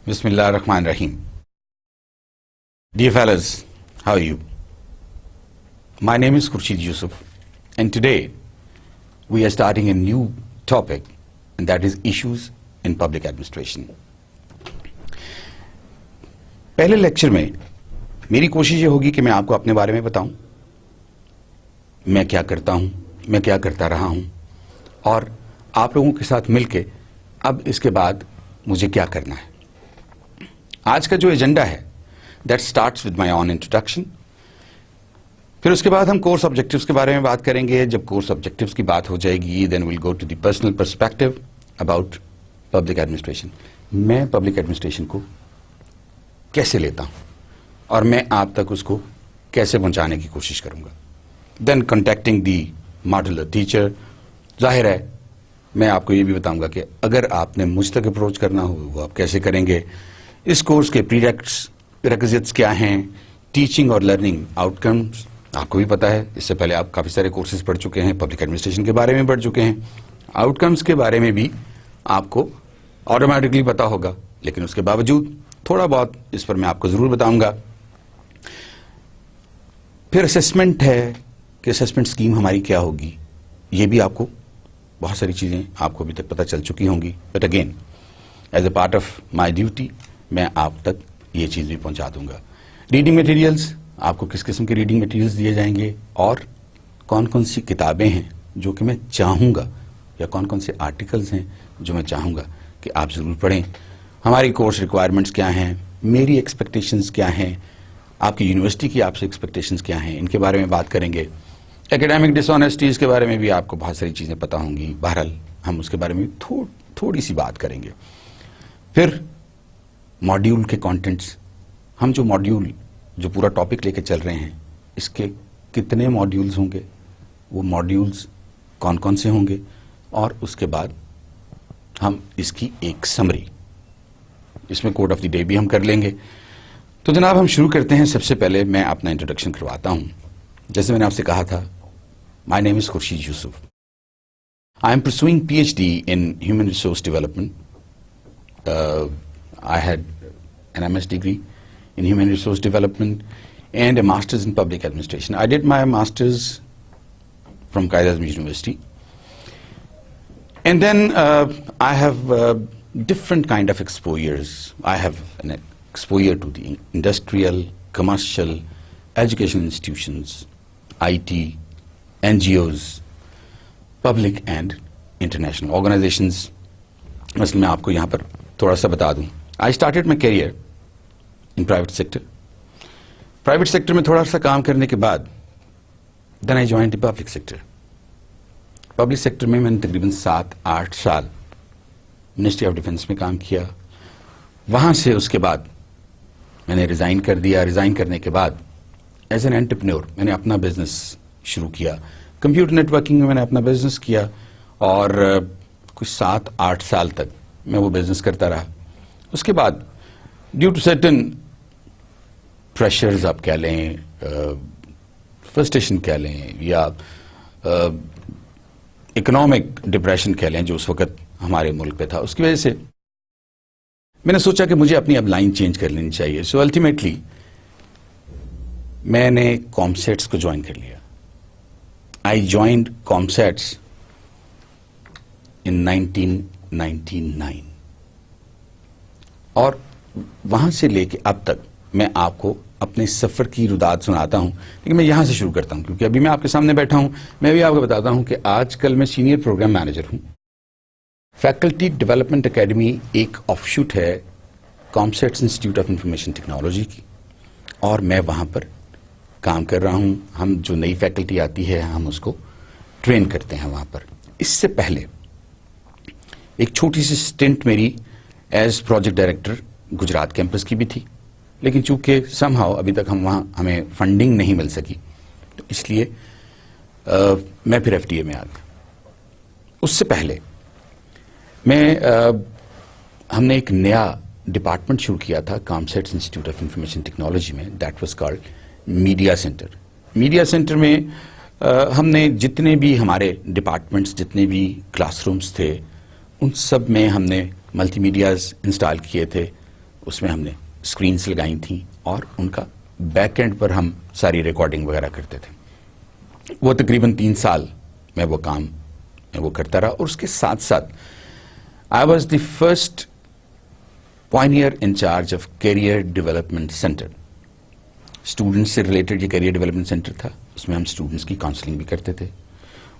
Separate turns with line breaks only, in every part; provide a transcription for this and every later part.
Bismillah ar-Rahman ar-Rahim. Dear fellas, how are you? My name is Khurshid Yusuf, and today we are starting a new topic, and that is issues in public administration. پہلے lecture میں میری کوشش یہ ہوگی کہ میں آپ کو اپنے بارے میں بتاؤں، میں کیا کرتا ہوں، میں کیا کرتا رہا ہوں، اور آپ لوگوں کے ساتھ مل کے اب اس کے بعد مجھے کیا کرنا ہے. آج کا جو ایجنڈا ہے that starts with my own introduction. پھر اس کے بعد ہم کورس آبجیکٹیوز کے بارے میں بات کریں گے. جب کورس آبجیکٹیوز کی بات ہو جائے گی then we'll go to the personal perspective about public administration. میں پبلک ایڈمنسٹریشن کو کیسے لیتا ہوں اور میں آپ تک اس کو کیسے پہنچانے کی کوشش کروں گا. دین کنٹیکٹنگ دی ماڈیولر ٹیچر. ظاہر ہے میں آپ کو یہ بھی بتاؤں گا کہ اگر آپ نے مجھ تک اپروچ کرنا ہو وہ آپ کیسے کریں گے. اس کورس کے پری ریکوزٹس کیا ہیں، ٹیچنگ اور لرننگ آؤٹ کمز آپ کو بھی پتا ہے. اس سے پہلے آپ کافی سارے کورسز پڑھ چکے ہیں، پبلک ایڈمنسٹریشن کے بارے میں پڑھ چکے ہیں. آؤٹ کمز کے بارے میں بھی آپ کو آٹومیٹکلی پتا ہوگا، لیکن اس کے باوجود تھوڑا بہت اس پر میں آپ کو ضرور بتاؤں گا. پھر اسیسمنٹ ہے کہ اسیسمنٹ اسکیم ہماری کیا ہوگی. یہ بھی آپ کو بہت ساری چیزیں آپ کو ابھی تک پتہ چل چکی ہوں گی، but again as a part of my duty میں آپ تک یہ چیز بھی پہنچا دوں گا. ریڈنگ میٹیریلز، آپ کو کس قسم کے ریڈنگ میٹیریلز دیے جائیں گے اور کون کون سی کتابیں ہیں جو کہ میں چاہوں گا، یا کون کون سے آرٹیکلز ہیں جو میں چاہوں گا کہ آپ ضرور پڑھیں. ہماری کورس ریکوائرمنٹس کیا ہیں، میری ایکسپیکٹیشنز کیا ہیں، آپ کی یونیورسٹی کی آپ سے ایکسپیکٹیشنز کیا ہیں، ان کے بارے میں بات کریں گے. ایکیڈیمک ڈس آنیسٹیز کے بارے میں بھی آپ کو بہت ساری چیزیں پتہ ہوں گی. بہرحال ہم اس کے بارے میں تھوڑی سی بات کریں گے. پھر ماڈیول کے کانٹینٹس، ہم جو ماڈیول جو پورا ٹاپک لے کے چل رہے ہیں اس کے کتنے ماڈیولز ہوں گے، وہ ماڈیولز کون کون سے ہوں گے، اور اس کے بعد ہم اس کی ایک سمری، اس میں کوڈ آف دی ڈے بھی ہم کر لیں گے. تو جناب ہم شروع کرتے ہیں. سب سے پہلے میں اپنا انٹروڈکشن کرواتا ہوں. جیسے میں نے آپ سے کہا تھا، my name is Khurshid Yusuf. I am pursuing PhD in Human Resource Development. I had an MS degree in Human Resource Development and a Master's in Public Administration. I did my Master's from Quaid-e-Azam University. And then I have different kind of exposures. I have an exposure to the industrial, commercial, educational institutions, IT, NGOs, public and international organizations. مثلا میں آپ کو یہاں پر تھوڑا سا بتا دوں. I started my career in private sector. Private sector میں تھوڑا سا کام کرنے کے بعد then I joined the public sector. Public sector میں نے تقریباً 7-8 سال منسٹری آف ڈیفینس میں کام کیا. وہاں سے اس کے بعد میں نے ریزائن کر دیا. ریزائن کرنے کے بعد ایز این انٹرپرینور میں نے اپنا بزنس شروع کیا. کمپیوٹر نیٹ ورکنگ میں میں نے اپنا بزنس کیا اور کچھ 7-8 سال تک میں وہ بزنس کرتا رہا. اس کے بعد ڈیو ٹو سرٹن پریشرز آپ کہہ لیں، فرسٹریشن کہہ لیں، یا اکنامک ڈپریشن کہہ لیں جو اس وقت ہمارے ملک پہ تھا، اس کی وجہ سے میں نے سوچا کہ مجھے اپنی اب لائن چینج کر لینی چاہیے. سو الٹیمیٹلی میں نے کامسیٹس کو جوائن کر لیا. آئی جوائنڈ کامسیٹس ان 1999 اور وہاں سے لے کے اب تک میں آپ کو اپنے سفر کی رداد سناتا ہوں. لیکن میں یہاں سے شروع کرتا ہوں کیونکہ ابھی میں آپ کے سامنے بیٹھا ہوں. میں بھی آپ کو بتاتا ہوں کہ آج کل میں سینئر پروگرام مینیجر ہوں. فیکلٹی ڈیولپمنٹ اکیڈمی ایک آف شوٹ ہے COMSATS institute of information technology کی، اور میں وہاں پر کام کر رہا ہوں. ہم جو نئی فیکلٹی آتی ہے ہم اس کو ٹرین کرتے ہیں وہاں پر. اس سے پہلے ایک چھوٹی سی سٹنٹ میری as project director Gujarat campus کی بھی تھی، لیکن چونکہ سم ہاؤ ابھی تک ہمیں فنڈنگ نہیں مل سکی، تو اس لیے میں پھر FTA میں آ گیا. اس سے پہلے ہم نے ایک نیا ڈپارٹمنٹ شروع کیا تھا COMSATS institute of information technology میں. That was called media centre. Media centre میں ہم نے جتنے بھی ہمارے ڈپارٹمنٹس، جتنے بھی کلاس رومز تھے، ان سب میں ہم نے ملٹی میڈیاز انسٹال کیے تھے. اس میں ہم نے اسکرینس لگائی تھیں اور ان کا بیک اینڈ پر ہم ساری ریکارڈنگ وغیرہ کرتے تھے. وہ تقریباً 3 سال میں وہ کام وہ کرتا رہا. اور اس کے ساتھ ساتھ I was the first pioneer in charge of career development centre. Students سے ریلیٹڈ یہ کیریئر ڈیولپمنٹ سینٹر تھا. اس میں ہم اسٹوڈنٹس کی کاؤنسلنگ بھی کرتے تھے.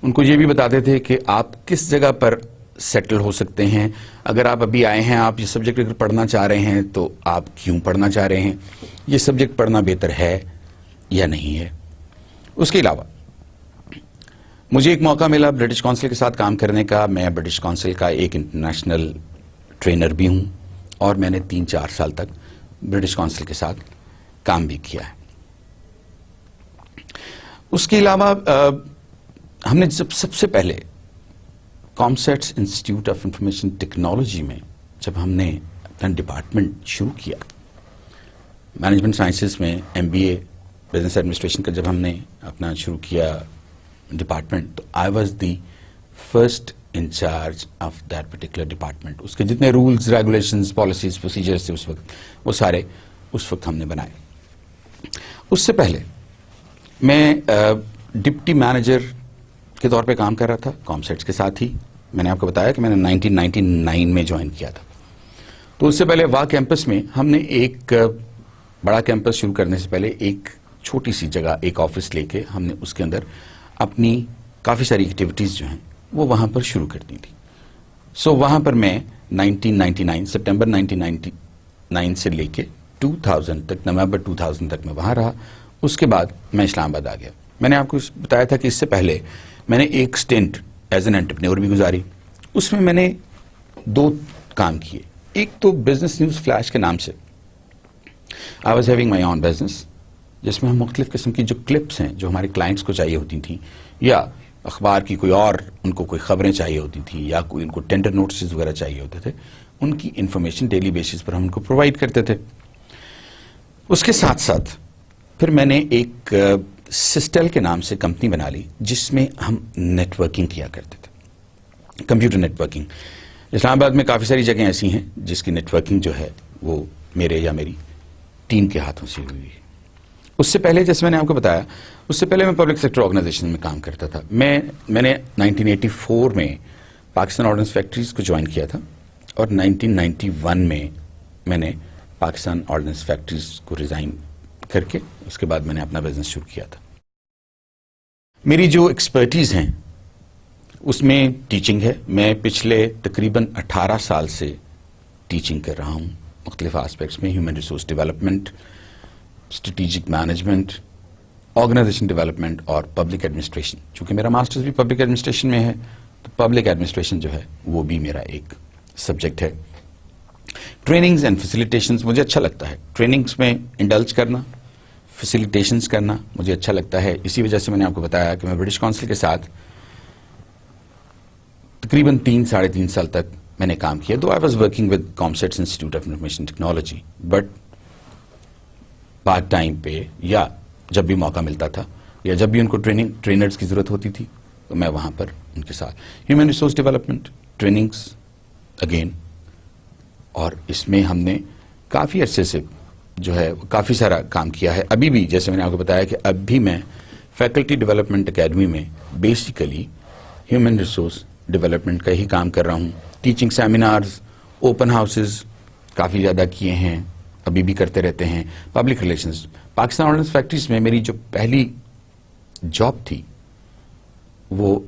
ان کو یہ بھی بتاتے تھے کہ آپ کس جگہ پر سیٹل ہو سکتے ہیں. اگر آپ ابھی آئے ہیں، آپ یہ سبجیکٹ اگر پڑھنا چاہ رہے ہیں تو آپ کیوں پڑھنا چاہ رہے ہیں، یہ سبجیکٹ پڑھنا بہتر ہے یا نہیں ہے. اس کے علاوہ مجھے ایک موقع ملا برٹش کونسل کے ساتھ کام کرنے کا. میں برٹش کونسل کا ایک انٹرنیشنل ٹرینر بھی ہوں اور میں نے 3-4 سال تک برٹش کونسل کے ساتھ کام بھی کیا ہے. اس کے علاوہ ہم نے سب سے پہلے COMSATS institute of information technology میں جب ہم نے اپنا ڈپارٹمنٹ شروع کیا مینجمنٹ سائنسز میں MBA بزنس ایڈمنسٹریشن کا، جب ہم نے اپنا شروع کیا ڈپارٹمنٹ، تو I was the first in charge of that particular department. اس کے جتنے رولز، ریگولیشنز، پالیسیز، پروسیجرز تھے اس وقت، وہ سارے اس وقت ہم نے بنائے. اس سے پہلے میں ڈپٹی مینیجر کے طور پہ کام کر رہا تھا کامسیٹس کے ساتھ ہی. میں نے آپ کو بتایا کہ میں نے 1999 میں جوائن کیا تھا. تو اس سے پہلے واہ کیمپس میں ہم نے ایک بڑا کیمپس شروع کرنے سے پہلے ایک چھوٹی سی جگہ، ایک آفس لے کے ہم نے اس کے اندر اپنی کافی ساری ایکٹیویٹیز جو ہیں وہ وہاں پر شروع کر دی تھی. سو وہاں پر میں 1999 سپٹمبر 1999 سے لے کے 2000 تک، نومبر 2000 تک میں وہاں رہا. اس کے بعد میں اسلام آباد آ گیا. میں نے آپ کو بتایا تھا کہ اس سے پہلے میں نے ایک سٹنٹ ایز این انٹرپرینور بھی گزاری. اس میں نے 2 کام کیے. ایک تو بزنس نیوز فلیش کے نام سے I was having my own business, جس میں ہم مختلف قسم کی جو کلپس ہیں جو ہمارے کلائنٹس کو چاہیے ہوتی تھیں، یا اخبار کی کوئی اور ان کو کوئی خبریں چاہیے ہوتی تھیں، یا کوئی ان کو ٹینڈر نوٹسز وغیرہ چاہیے ہوتے تھے، ان کی انفارمیشن ڈیلی بیسس پر ہم ان کو پرووائڈ کرتے تھے. اس کے ساتھ ساتھ پھر میں نے ایک سسٹل کے نام سے کمپنی بنا لی جس میں ہم نیٹ ورکنگ کیا کرتے تھے، کمپیوٹر نیٹ ورکنگ. اسلام آباد میں کافی ساری جگہیں ایسی ہیں جس کی نیٹ ورکنگ جو ہے وہ میرے یا میری ٹیم کے ہاتھوں سے ہوئی ہے. اس سے پہلے جیسے میں نے آپ کو بتایا، اس سے پہلے میں پبلک سیکٹر آرگنائزیشن میں کام کرتا تھا. میں نے 1984 میں پاکستان آرڈننس فیکٹریز کو جوائن کیا تھا اور 1991 میں میں نے پاکستان آرڈننس فیکٹریز کو ریزائن کر کے اس کے بعد میں نے اپنا بزنس شروع کیا تھا. میری جو ایکسپرٹیز ہیں اس میں ٹیچنگ ہے. میں پچھلے تقریباً 18 سال سے ٹیچنگ کر رہا ہوں مختلف آسپیکٹس میں، human resource development, strategic management, organisation development اور پبلک ایڈمنسٹریشن. چونکہ میرا ماسٹرز بھی پبلک ایڈمنسٹریشن میں ہے تو پبلک ایڈمنسٹریشن جو ہے وہ بھی میرا ایک سبجیکٹ ہے. ٹریننگز اینڈ فیسیلیٹیشنز مجھے اچھا لگتا ہے. ٹریننگز میں انڈلج کرنا، فیسیلیٹیشنز کرنا مجھے اچھا لگتا ہے. اسی وجہ سے میں نے آپ کو بتایا کہ میں برٹش کونسل کے ساتھ تقریباً 3-3.5 سال تک میں نے کام کیا. Though I was working with COMSATS institute of information technology, but part time پہ یا جب بھی موقع ملتا تھا یا جب بھی ان کو ٹرینرز کی ضرورت ہوتی تھی تو میں وہاں پر ان کے ساتھ human resource development, trainings again. اور اس میں ہم نے کافی عرصے سے جو ہے کافی سارا کام کیا ہے. ابھی بھی جیسے میں نے آپ کو بتایا کہ اب بھی میں فیکلٹی ڈیولپمنٹ اکیڈمی میں بیسیکلی ہیومن ریسورس ڈیولپمنٹ کا ہی کام کر رہا ہوں. ٹیچنگ سیمینارز، اوپن ہاؤسز کافی زیادہ کیے ہیں، ابھی بھی کرتے رہتے ہیں. Public relations, Pakistan ordnance factories میں میری جو پہلی جاب تھی وہ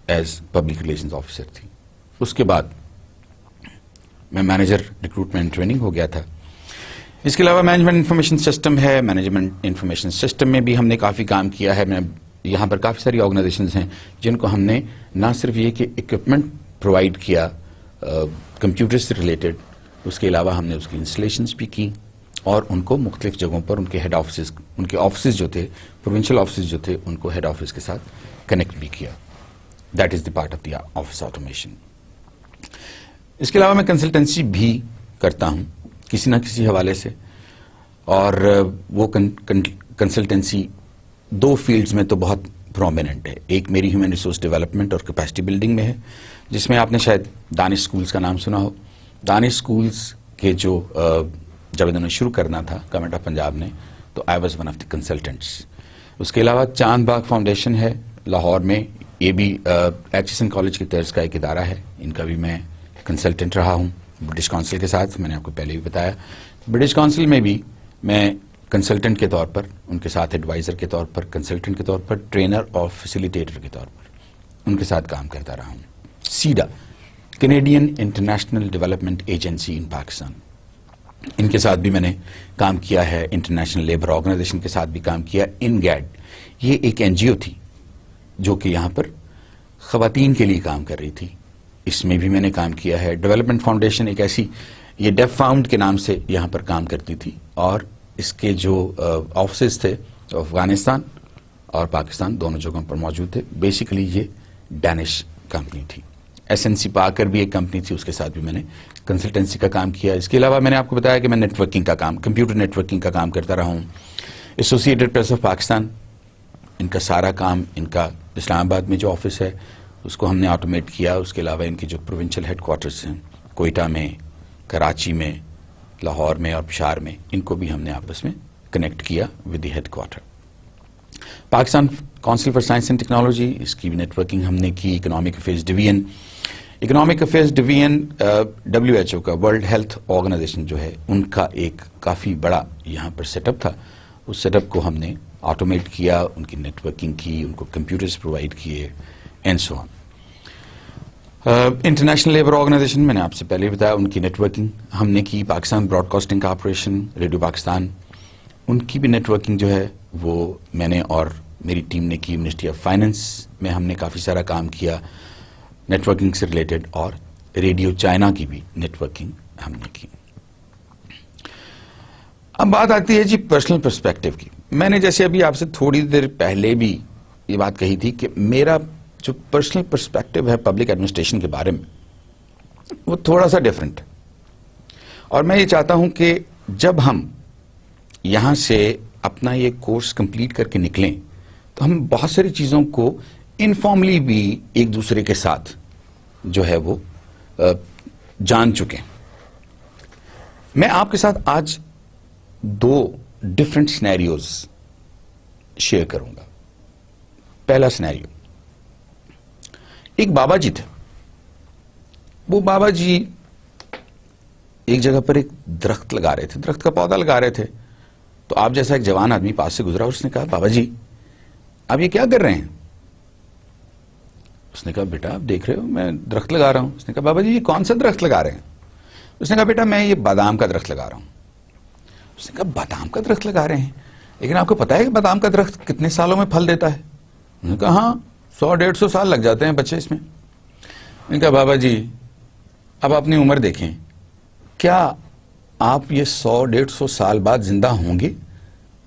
ایز پبلک ریلیشنز آفیسر تھی. اس کے بعد میں مینیجر ریکروٹمنٹ ٹریننگ ہو گیا تھا. اس کے علاوہ مینجمنٹ انفارمیشن سسٹم ہے. مینجمنٹ انفارمیشن سسٹم میں بھی ہم نے کافی کام کیا ہے. میں یہاں پر کافی ساری آرگنائزیشنز ہیں جن کو ہم نے نہ صرف یہ کہ اکوپمنٹ پرووائڈ کیا کمپیوٹر سے ریلیٹڈ، اس کے علاوہ ہم نے اس کی انسٹالیشنز بھی کی اور ان کو مختلف جگہوں پر ان کے ہیڈ آفسز ان کے آفسز جو تھے، پروونشل آفسز جو تھے، ان کو ہیڈ آفس کے ساتھ کنیکٹ بھی کیا. That is the part of the office automation. اس کے علاوہ میں کنسلٹنسی بھی کرتا ہوں کسی نہ کسی حوالے سے، اور وہ کنسلٹنسی دو فیلڈز میں تو بہت پرومیننٹ ہے. ایک میری ہیومن ریسورس ڈیولپمنٹ اور کیپیسٹی بلڈنگ میں ہے، جس میں آپ نے شاید دانش اسکولز کا نام سنا ہو. دانش اسکولز کے جو جب انہوں نے شروع کرنا تھا گورنمنٹ آف پنجاب نے، تو I was one of the consultants. اس کے علاوہ چاند باغ فاؤنڈیشن ہے لاہور میں، یہ بھی ایچ ایس این کالج کی طرز کا ایک ادارہ ہے، ان کا بھی میں کنسلٹنٹ رہا ہوں برٹش کونسل کے ساتھ. میں نے آپ کو پہلے بھی بتایا برٹش کونسل میں بھی میں کنسلٹنٹ کے طور پر، ان کے ساتھ ایڈوائزر کے طور پر، کنسلٹنٹ کے طور پر، ٹرینر اور فیسیلیٹیٹر کے طور پر ان کے ساتھ کام کرتا رہا ہوں. CIDA, Canadian international development agency in Pakistan, ان کے ساتھ بھی میں نے کام کیا ہے. انٹرنیشنل لیبر آرگنائزیشن کے ساتھ بھی کام کیا. ان گیڈ، یہ ایک این جی او تھی جو کہ یہاں پر خواتین کے لیے کام کر رہی تھی، اس میں بھی میں نے کام کیا ہے. ڈیولپمنٹ فاؤنڈیشن ایک ایسی، یہ ڈیف فاؤنڈ کے نام سے یہاں پر کام کرتی تھی، اور اس کے جو آفسز تھے افغانستان اور پاکستان دونوں جگہوں پر موجود تھے. بیسیکلی یہ ڈینش کمپنی تھی. ایس این سی پاکر بھی ایک کمپنی تھی، اس کے ساتھ بھی میں نے کنسلٹنسی کا کام کیا. اس کے علاوہ میں نے آپ کو بتایا کہ میں نیٹ ورکنگ کا کام، کمپیوٹر نیٹ ورکنگ کا کام کرتا رہا ہوں. ایسوسیٹڈ پریس آف پاکستان، ان کا سارا کام، ان کا اسلام آباد میں جو آفس ہے اس کو ہم نے آٹومیٹ کیا. اس کے علاوہ ان کے جو پروونشل ہیڈ کوارٹرز ہیں کوئٹہ میں، کراچی میں، لاہور میں اور پشاور میں، ان کو بھی ہم نے آپس میں کنیکٹ کیا with the headquarter. Pakistan council for science and technology, اس کی بھی نیٹ ورکنگ ہم نے کی. Economic affairs division, economic affairs division W H O کا، ورلڈ ہیلتھ آرگنائزیشن جو ہے، ان کا ایک کافی بڑا یہاں پر سیٹ اپ تھا. اس سیٹ اپ کو ہم نے آٹومیٹ کیا، ان کی نیٹ ورکنگ کی، ان کو کمپیوٹرز پرووائڈ کیے and so on. International labour organisation, میں نے آپ سے پہلے بتایا، ان کی نیٹ ورکنگ ہم نے کی. Pakistan broadcasting corporation, radio Pakistan, ان کی بھی نیٹ ورکنگ جو ہے وہ میں نے اور میری ٹیم نے کی. منسٹری آف فائنانس میں ہم نے کافی سارا کام کیا نیٹ ورکنگ سے ریلیٹڈ، اور ریڈیو چائنا کی بھی نیٹ ورکنگ ہم نے کی. اب بات آتی ہے جی پرسنل پرسپیکٹو کی. میں نے جیسے ابھی آپ سے تھوڑی دیر پہلے بھی یہ بات کہی تھی کہ میرا جو پرسنل پرسپیکٹو ہے پبلک ایڈمنسٹریشن کے بارے میں وہ تھوڑا سا ڈفرینٹ ہے، اور میں یہ چاہتا ہوں کہ جب ہم یہاں سے اپنا یہ کورس کمپلیٹ کر کے نکلیں تو ہم بہت ساری چیزوں کو انفارملی بھی ایک دوسرے کے ساتھ جو ہے وہ جان چکے. میں آپ کے ساتھ آج دو ڈفرینٹ سینیریوز شیئر کروں گا. پہلا سینیریو، ایک بابا جی تھے. وہ بابا جی ایک جگہ پر ایک درخت لگا رہے تھے، درخت کا پودا لگا رہے تھے. تو آپ جیسا ایک جوان آدمی پاس سے گزرا، اس نے کہا بابا جی آپ یہ کیا کر رہے ہیں؟ اس نے کہا بیٹا آپ دیکھ رہے ہو میں درخت لگا رہا ہوں. اس نے کہا بابا جی یہ کون سا درخت لگا رہے ہیں؟ اس نے کہا بیٹا میں یہ بادام کا درخت لگا رہا ہوں. اس نے کہا بادام کا درخت لگا رہے ہیں، لیکن آپ کو پتا ہے کہ بادام کا درخت کتنے سالوں میں پھل دیتا ہے؟ انہوں نے کہا ہاں 100-150 سال لگ جاتے ہیں بچے اس میں. میں نے کہا بابا جی اب اپنی عمر دیکھیں، کیا آپ یہ 100-150 سال بعد زندہ ہوں گے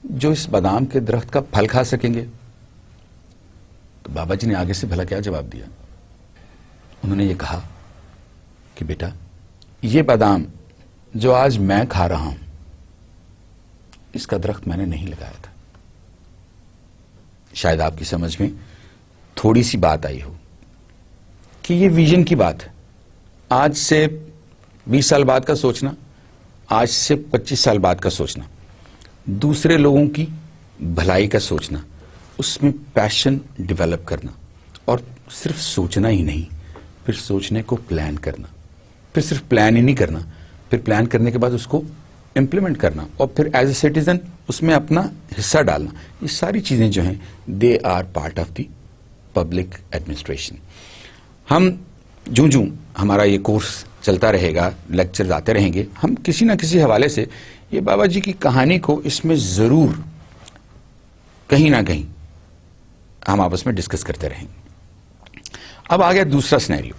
جو اس بادام کے درخت کا پھل کھا سکیں گے؟ تو بابا جی نے آگے سے بھلا کیا جواب دیا؟ انہوں نے یہ کہا کہ بیٹا یہ بادام جو آج میں کھا رہا ہوں اس کا درخت میں نے نہیں لگایا تھا. شاید آپ کی سمجھ میں تھوڑی سی بات آئی ہو کہ یہ ویژن کی بات ہے. آج سے 20 سال بعد کا سوچنا، آج سے 25 سال بعد کا سوچنا، دوسرے لوگوں کی بھلائی کا سوچنا، اس میں پیشن ڈیولپ کرنا، اور صرف سوچنا ہی نہیں، پھر سوچنے کو پلان کرنا، پھر صرف پلان ہی نہیں کرنا، پھر پلان کرنے کے بعد اس کو امپلیمنٹ کرنا، اور پھر ایز اے سٹیزن اس میں اپنا حصہ ڈالنا. یہ ساری چیزیں جو ہیں they are part of the public administration. ہم جوں ہمارا یہ کورس چلتا رہے گا، لیکچرز آتے رہیں گے، ہم کسی نہ کسی حوالے سے یہ بابا جی کی کہانی کو اس میں ضرور کہیں نہ کہیں ہم آپس میں ڈسکس کرتے رہیں گے. اب آ گیا دوسرا سینیریو.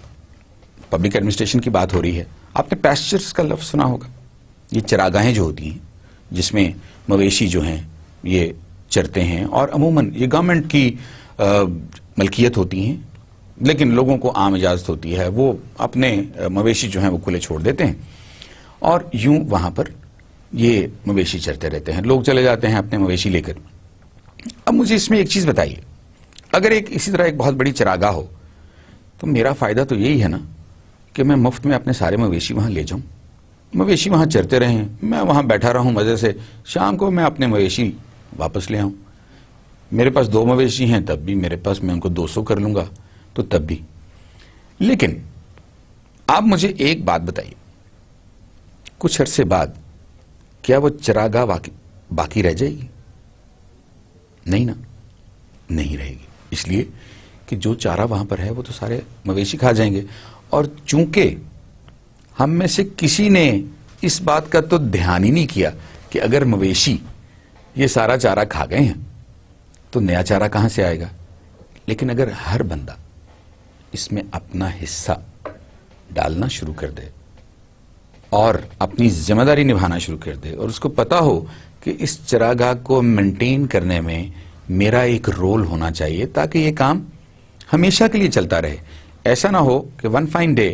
پبلک ایڈمنسٹریشن کی بات ہو رہی ہے. آپ نے پیسچرز کا لفظ سنا ہوگا. یہ چراگاہیں جو ہوتی ہیں جس میں مویشی جو ہیں یہ چرتے ہیں اور عموماً یہ گورنمنٹ کی ملکیت ہوتی ہیں، لیکن لوگوں کو عام اجازت ہوتی ہے، وہ اپنے مویشی جو ہیں وہ کھلے چھوڑ دیتے ہیں اور یوں وہاں پر یہ مویشی چرتے رہتے ہیں، لوگ چلے جاتے ہیں اپنے مویشی لے کر۔ اب مجھے اس میں ایک چیز بتائیے، اگر اسی طرح ایک بہت بڑی چراگاہ ہو تو میرا فائدہ تو یہی ہے نا کہ میں مفت میں اپنے سارے مویشی وہاں لے جاؤں، مویشی وہاں چرتے رہیں، میں وہاں بیٹھا رہوں مزے سے، شام کو میں اپنے مویشی واپس لے آؤں۔ میرے پاس 2 مویشی ہیں تب بھی میرے پاس، میں ان کو 200 کر لوں گا تو تب بھی۔ لیکن آپ مجھے ایک بات بتائیے، کچھ عرصے بعد کیا وہ چراگاہ باقی رہ جائے گی؟ نہیں نا، نہیں رہے گی، اس لیے کہ جو چارہ وہاں پر ہے وہ تو سارے مویشی کھا جائیں گے۔ اور چونکہ ہم میں سے کسی نے اس بات کا تو دھیان ہی نہیں کیا کہ اگر مویشی یہ سارا چارہ کھا گئے ہیں تو نیا چارہ کہاں سے آئے گا، لیکن اگر ہر بندہ اس میں اپنا حصہ ڈالنا شروع کر دے اور اپنی ذمہ داری نبھانا شروع کر دے اور اس کو پتا ہو کہ اس چراگاہ کو مینٹین کرنے میں میرا ایک رول ہونا چاہیے تاکہ یہ کام ہمیشہ کے لیے چلتا رہے، ایسا نہ ہو کہ one fine day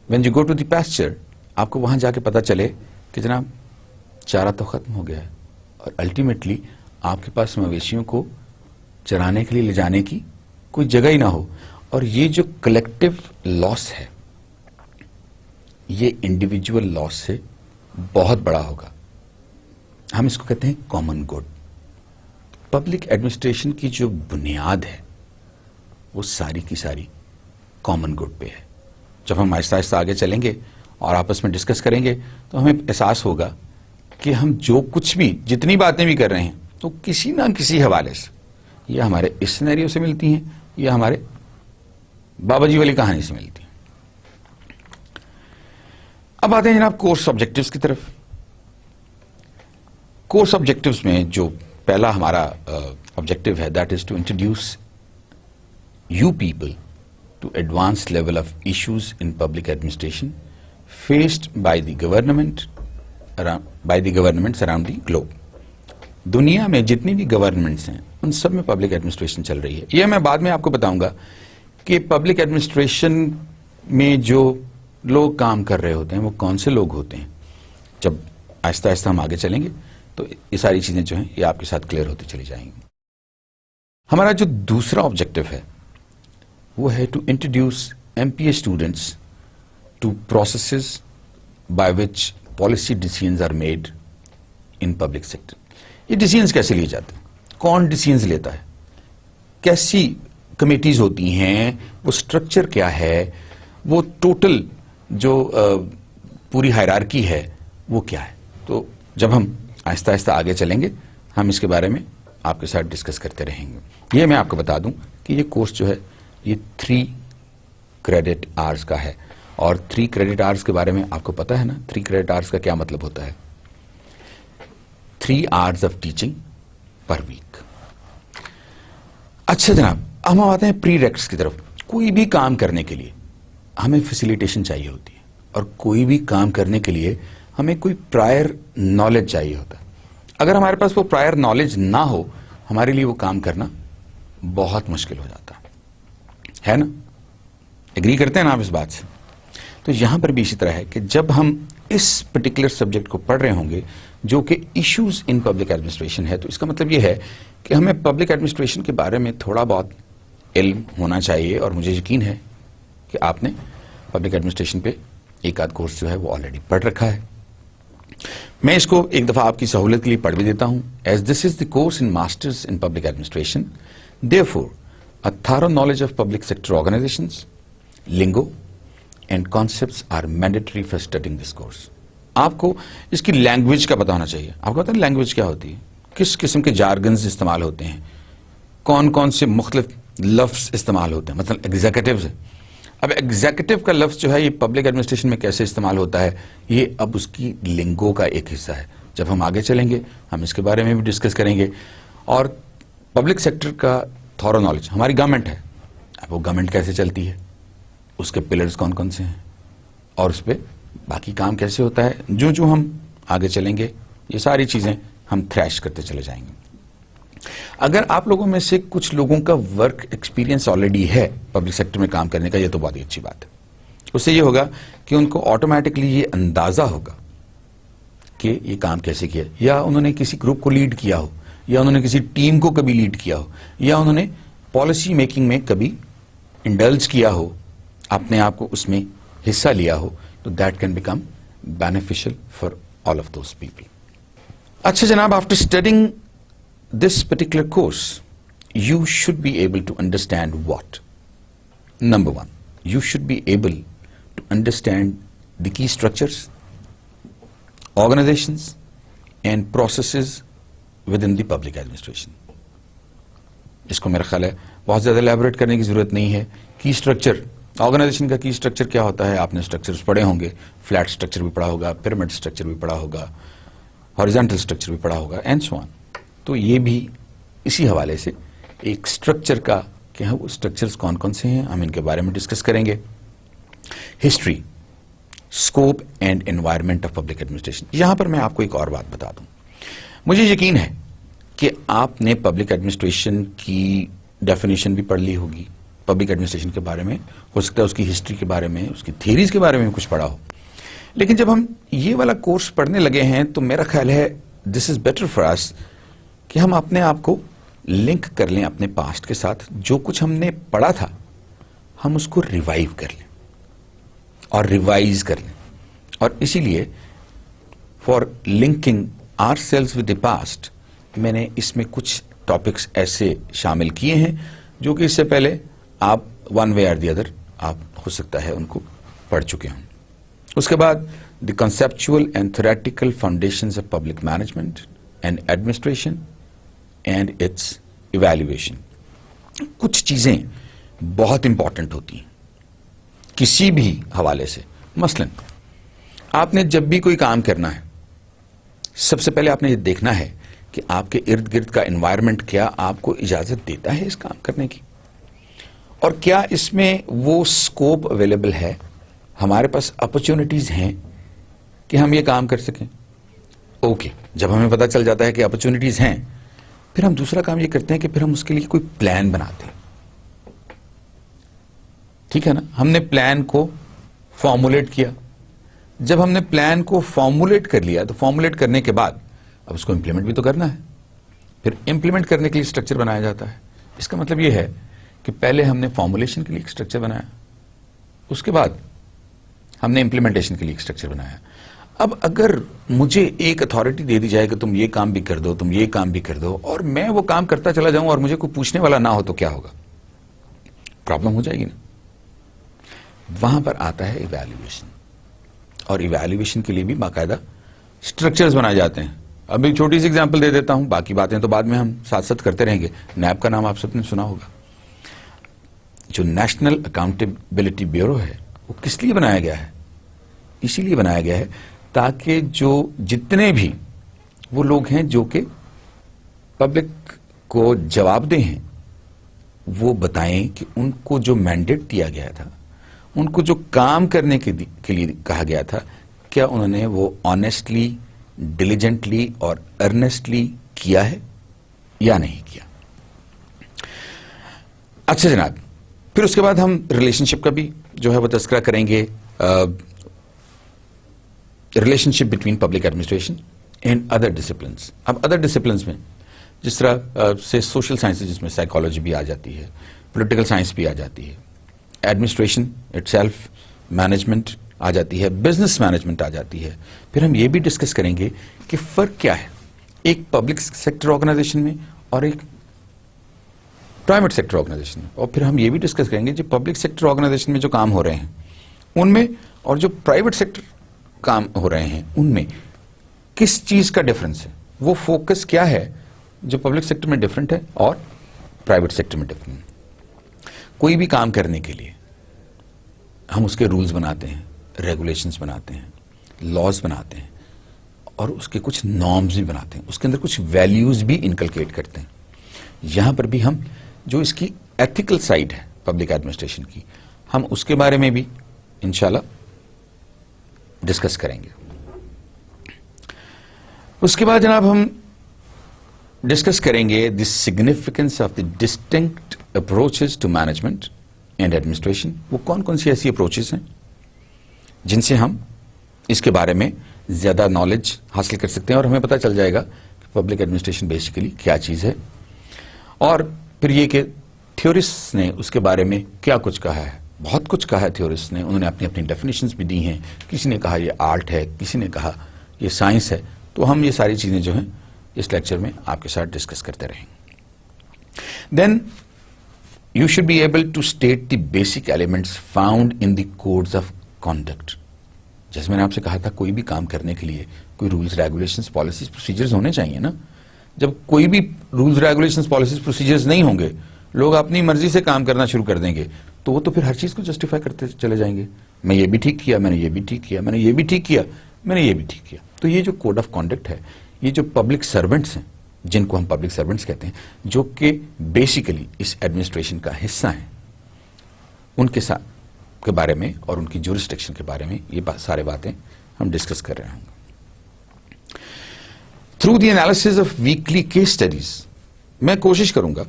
when you go to the pasture آپ کو وہاں جا کے پتا چلے کہ جناب چارہ تو ختم ہو گیا ہے اور الٹیمیٹلی آپ کے پاس مویشیوں کو چرانے کے لیے لے جانے کی کوئی جگہ ہی نہ ہو۔ اور یہ جو کلیکٹو لاس ہے یہ انڈیویجول لاس سے بہت بڑا ہوگا، ہم اس کو کہتے ہیں کامن گڈ۔ پبلک ایڈمنسٹریشن کی جو بنیاد ہے وہ ساری کی ساری کامن گڈ پہ ہے۔ جب ہم آہستہ آہستہ آگے چلیں گے اور آپس میں ڈسکس کریں گے تو ہمیں احساس ہوگا کہ ہم جو کچھ بھی جتنی باتیں بھی کر رہے ہیں تو کسی نہ کسی حوالے سے یہ ہمارے اس سینیریو سے ملتی ہیں یا ہمارے بابا جی والی کہانی سے ملتی ہیں۔ اب آتے ہیں جناب کورس آبجیکٹیوز کی طرف۔ کورس آبجیکٹیوز میں جو پہلا ہمارا آبجیکٹیو ہے that is to introduce you people to advanced level of issues in public administration faced by the governments around the globe۔ دنیا میں جتنی بھی گورنمنٹس ہیں ان سب میں پبلک ایڈمنسٹریشن چل رہی ہے۔ یہ میں بعد میں آپ کو بتاؤں گا کہ پبلک ایڈمنسٹریشن میں جو لوگ کام کر رہے ہوتے ہیں وہ کون سے لوگ ہوتے ہیں۔ جب آہستہ آہستہ ہم آگے چلیں گے تو یہ ساری چیزیں جو ہیں یہ آپ کے ساتھ کلیئر ہوتی چلی جائیں گی۔ ہمارا جو دوسرا آبجیکٹیو ہے وہ ہے to introduce M P A students to processes by which policy decisions are made in public sector. یہ ڈیسیژنز کیسے لیے جاتے ہیں، کون ڈیسیژنز لیتا ہے، کیسی کمیٹیز ہوتی ہیں، وہ اسٹرکچر کیا ہے، وہ ٹوٹل جو پوری ہائرارکی ہے وہ کیا ہے۔ تو جب ہم آہستہ آہستہ آگے چلیں گے ہم اس کے بارے میں آپ کے ساتھ ڈسکس کرتے رہیں گے۔ یہ میں آپ کو بتا دوں کہ یہ کورس جو ہے یہ 3 کریڈٹ آورز کا ہے، اور 3 کریڈٹ آورز کے بارے میں آپ کو پتا ہے نا 3 کریڈٹ آورز کا کیا مطلب ہوتا ہے، 3 hours of teaching per week. اچھا جناب اب ہم آتے ہیں پری ریکٹس کی طرف۔ کوئی بھی کام کرنے کے لیے ہمیں فیسیلیٹیشن چاہیے ہوتی ہے اور کوئی بھی کام کرنے کے لیے ہمیں کوئی پرائر نالج چاہیے ہوتا ہے۔ اگر ہمارے پاس وہ پرائر نالج نہ ہو ہمارے لیے وہ کام کرنا بہت مشکل ہو جاتا ہے نا، ایگری کرتے ہیں نا آپ اس بات سے؟ تو یہاں پر بھی اسی طرح ہے کہ جب ہم اس پرٹیکولر سبجیکٹ کو پڑھ رہے ہوں گے جو کہ ایشوز ان پبلک ایڈمنسٹریشن ہے، تو اس کا مطلب یہ ہے کہ ہمیں پبلک ایڈمنسٹریشن کے بارے میں تھوڑا بہت علم ہونا چاہیے، اور مجھے یقین ہے کہ آپ نے پبلک ایڈمنسٹریشن پہ ایک آدھ کورس جو ہے وہ آلریڈی پڑھ رکھا ہے۔ میں اس کو ایک دفعہ آپ کی سہولت کے لیے پڑھ بھی دیتا ہوں۔ As this is the course in masters in public administration therefore a thorough knowledge of public sector organizations, lingo and concepts are mandatory for studying this course۔ آپ کو اس کی لینگویج کا پتا ہونا چاہیے۔ آپ کو پتا ہے لینگویج کیا ہوتی ہے، کس قسم کے جارگنز استعمال ہوتے ہیں، کون کون سے مختلف لفظ استعمال ہوتے ہیں، مثلا ایگزیکٹوز ہے۔ اب ایگزیکٹو کا لفظ جو ہے یہ پبلک ایڈمنسٹریشن میں کیسے استعمال ہوتا ہے، یہ اب اس کی لنگو کا ایک حصہ ہے۔ جب ہم آگے چلیں گے ہم اس کے بارے میں بھی ڈسکس کریں گے۔ اور پبلک سیکٹر کا تھورو نالج، ہماری گورنمنٹ ہے، اب وہ گورنمنٹ کیسے چلتی ہے، اس کے پلرز کون کون سے ہیں اور اس پہ باقی کام کیسے ہوتا ہے، جو ہم آگے چلیں گے یہ ساری چیزیں ہم تھریش کرتے چلے جائیں گے۔ اگر آپ لوگوں میں سے کچھ لوگوں کا ورک ایکسپیرینس آلریڈی ہے پبلک سیکٹر میں کام کرنے کا، یہ تو بہت ہی اچھی بات ہے. اس سے یہ ہوگا کہ ان کو آٹومیٹکلی یہ اندازہ ہوگا کہ یہ کام کیسے کیا، یا انہوں نے کسی گروپ کو لیڈ کیا ہو، یا انہوں نے کسی ٹیم کو کبھی لیڈ کیا ہو، یا انہوں نے پالیسی میکنگ میں کبھی انڈلج کیا ہو، اپنے آپ کو اس میں حصہ لیا ہو، تو that can become beneficial for all of those people. اچھا جناب، after studying this particular course, you should be able to understand what? Number one, you should be able to understand the key structures, organizations, and processes within the public administration. اس کو میرا خیال ہے بہت زیادہ elaborate کرنے کی ضرورت نہیں ہے. کی اسٹرکچر، آرگنائزیشن کا کی اسٹرکچر کیا ہوتا ہے، آپ نے اسٹرکچرز پڑھے ہوں گے. فلیٹ اسٹرکچر بھی پڑھا ہوگا، پیرامڈ اسٹرکچر بھی پڑھا ہوگا، ہاریزونٹل اسٹرکچر بھی پڑھا ہوگا، اینڈ سو آن. تو یہ بھی اسی حوالے سے ایک اسٹرکچر کا کہ وہ اسٹرکچرز کون کون سے ہیں، ہم ان کے بارے میں ڈسکس کریں گے. History, scope and environment of public administration. یہاں پر میں آپ کو ایک اور بات بتا دوں. مجھے یقین ہے کہ آپ نے پبلک ایڈمنسٹریشن کی ڈیفینیشن بھی پڑھ لی ہوگی. پبلک ایڈمنسٹریشن کے بارے میں ہو سکتا ہے اس کی ہسٹری کے بارے میں، اس کی تھیریز کے بارے میں کچھ پڑھا ہو. لیکن جب ہم یہ والا کورس پڑھنے لگے ہیں تو میرا خیال ہے دس از بیٹر فار اس کہ ہم اپنے آپ کو لنک کر لیں اپنے پاسٹ کے ساتھ. جو کچھ ہم نے پڑھا تھا ہم اس کو ریوائیو کر لیں اور ریوائز کر لیں. اور اسی لیے for linking ourselves with the past میں نے اس میں کچھ ٹاپکس ایسے شامل کیے ہیں جو کہ اس سے پہلے آپ ون وے اور دی ادر آپ ہو سکتا ہے ان کو پڑھ چکے ہوں. اس کے بعد the conceptual and theoretical foundations of public management and administration and its evolution. کچھ چیزیں بہت امپورٹنٹ ہوتی ہیں کسی بھی حوالے سے. مثلا آپ نے جب بھی کوئی کام کرنا ہے، سب سے پہلے آپ نے یہ دیکھنا ہے کہ آپ کے ارد گرد کا انوائرمنٹ کیا آپ کو اجازت دیتا ہے اس کام کرنے کی، اور کیا اس میں وہ اسکوپ اویلیبل ہے، ہمارے پاس اپرچونٹیز ہیں کہ ہم یہ کام کر سکیں. اوکے، جب ہمیں پتہ چل جاتا ہے کہ اپرچونٹیز ہیں، پھر ہم دوسرا کام یہ کرتے ہیں کہ پھر ہم اس کے لیے کوئی پلان بناتے ہیں. ٹھیک ہے نا، ہم نے پلان کو فارمولیٹ کیا. جب ہم نے پلان کو فارمولیٹ کر لیا تو فارمولیٹ کرنے کے بعد اب اس کو امپلیمنٹ بھی تو کرنا ہے. پھر امپلیمنٹ کرنے کے لیے اسٹرکچر بنایا جاتا ہے. اس کا مطلب یہ ہے کہ پہلے ہم نے فارمولیشن کے لیے ایک اسٹرکچر بنایا، اس کے بعد ہم نے امپلیمنٹیشن کے لیے ایک اسٹرکچر بنایا. اب اگر مجھے ایک اتھارٹی دے دی جائے کہ تم یہ کام بھی کر دو، تم یہ کام بھی کر دو، اور میں وہ کام کرتا چلا جاؤں اور مجھے کوئی پوچھنے والا نہ ہو تو کیا ہوگا؟ پرابلم ہو جائے گی نا. وہاں پر آتا ہے ایویلویشن، اور ایویلویشن کے لیے بھی باقاعدہ اسٹرکچرز بنائے جاتے ہیں. اب ایک چھوٹی سی ایگزامپل دے دیتا ہوں، باقی باتیں تو بعد میں ہم ساتھ ساتھ کرتے رہیں گے. نیب کا نام آپ سب نے سنا ہوگا. جو نیشنل اکاؤنٹیبلٹی بیورو ہے وہ کس لیے بنایا گیا ہے؟ اسی لیے بنایا گیا ہے تاکہ جو جتنے بھی وہ لوگ ہیں جو کہ پبلک کو جواب دہ ہیں، وہ بتائیں کہ ان کو جو مینڈیٹ دیا گیا تھا، ان کو جو کام کرنے کے لیے کہا گیا تھا، کیا انہوں نے وہ آنیسٹلی، ڈیلیجنٹلی اور ارنیسٹلی کیا ہے یا نہیں کیا. اچھا جناب، پھر اس کے بعد ہم ریلیشن شپ کا بھی جو ہے وہ تذکرہ کریں گے. Relation ship between public administration and other disciplines. اب ادر ڈسپلنس میں جس طرح سے سوشل سائنسز، جس میں سائیکالوجی بھی آ جاتی ہے، پولیٹیکل سائنس بھی آ جاتی ہے، ایڈمنسٹریشن اٹ سیلف، مینجمنٹ آ جاتی ہے، بزنس مینجمنٹ آ جاتی ہے. پھر ہم یہ بھی ڈسکس کریں گے کہ فرق کیا ہے ایک پبلک سیکٹر آرگنائزیشن میں اور ایک پرائیویٹ سیکٹر آرگنائزیشن میں. اور پھر ہم یہ بھی ڈسکس کریں گے جو پبلک سیکٹر آرگنائزیشن میں جو کام ہو رہے ہیں ان میں اور جو پرائیویٹ سیکٹر کام ہو رہے ہیں ان میں کس چیز کا ڈفرنس ہے، وہ فوکس کیا ہے جو پبلک سیکٹر میں ڈفرنٹ ہے اور پرائیویٹ سیکٹر میں ڈفرنٹ ہے. کوئی بھی کام کرنے کے لیے ہم اس کے رولز بناتے ہیں، ریگولیشنز بناتے ہیں، لاز بناتے ہیں، اور اس کے کچھ نارمز بھی بناتے ہیں، اس کے اندر کچھ ویلیوز بھی انکلکیٹ کرتے ہیں. یہاں پر بھی ہم جو اس کی ایتھیکل سائڈ ہے پبلک ایڈمنسٹریشن کی، ہم اس کے بارے میں بھی انشاءاللہ ڈسکس کریں گے. اس کے بعد جناب ہم ڈسکس کریں گے the significance of the distinct approaches to management and administration. وہ کون کون سی ایسی اپروچز ہیں جن سے ہم اس کے بارے میں زیادہ نالج حاصل کر سکتے ہیں اور ہمیں پتہ چل جائے گا کہ پبلک ایڈمنسٹریشن بیسیکلی کیا چیز ہے. اور پھر یہ کہ تھیورسٹ نے اس کے بارے میں کیا کچھ کہا ہے. بہت کچھ کہا ہے تھیورسٹ نے, انہوں نے اپنی اپنی ڈیفینیشنز بھی دی ہیں. کسی نے کہا یہ آرٹ ہے, کسی نے کہا یہ سائنس ہے. تو ہم یہ ساری چیزیں جو ہیں اس لیکچر میں آپ کے ساتھ ڈسکس کرتے رہیں گے. Then you should be able to state the basic elements found in the codes of conduct. جیسے میں نے آپ سے کہا تھا, کوئی بھی کام کرنے کے لیے کوئی رولز, ریگولیشنز, پالیسیز, پروسیجرز ہونے چاہیے نا. جب کوئی بھی رولز, ریگولیشنز, پالیسیز, پروسیجرز نہیں ہوں گے, لوگ اپنی مرضی سے کام کرنا شروع کر دیں گے, تو وہ تو پھر ہر چیز کو جسٹیفائی کرتے چلے جائیں گے. میں یہ بھی ٹھیک کیا, میں نے یہ بھی ٹھیک کیا, میں نے یہ بھی ٹھیک کیا, میں نے یہ بھی ٹھیک کیا. تو یہ جو کوڈ آف کانڈکٹ ہے, یہ جو پبلک سرونٹس ہیں, جن کو ہم پبلک سرونٹس کہتے ہیں, جو کہ بیسیکلی اس ایڈمنسٹریشن کا حصہ ہیں, ان کے ساتھ کے بارے میں اور ان کی جورسڈکشن کے بارے میں یہ سارے باتیں ہم ڈسکس کر رہے ہوں گے. Through the analysis of weekly case studies میں کوشش کروں گا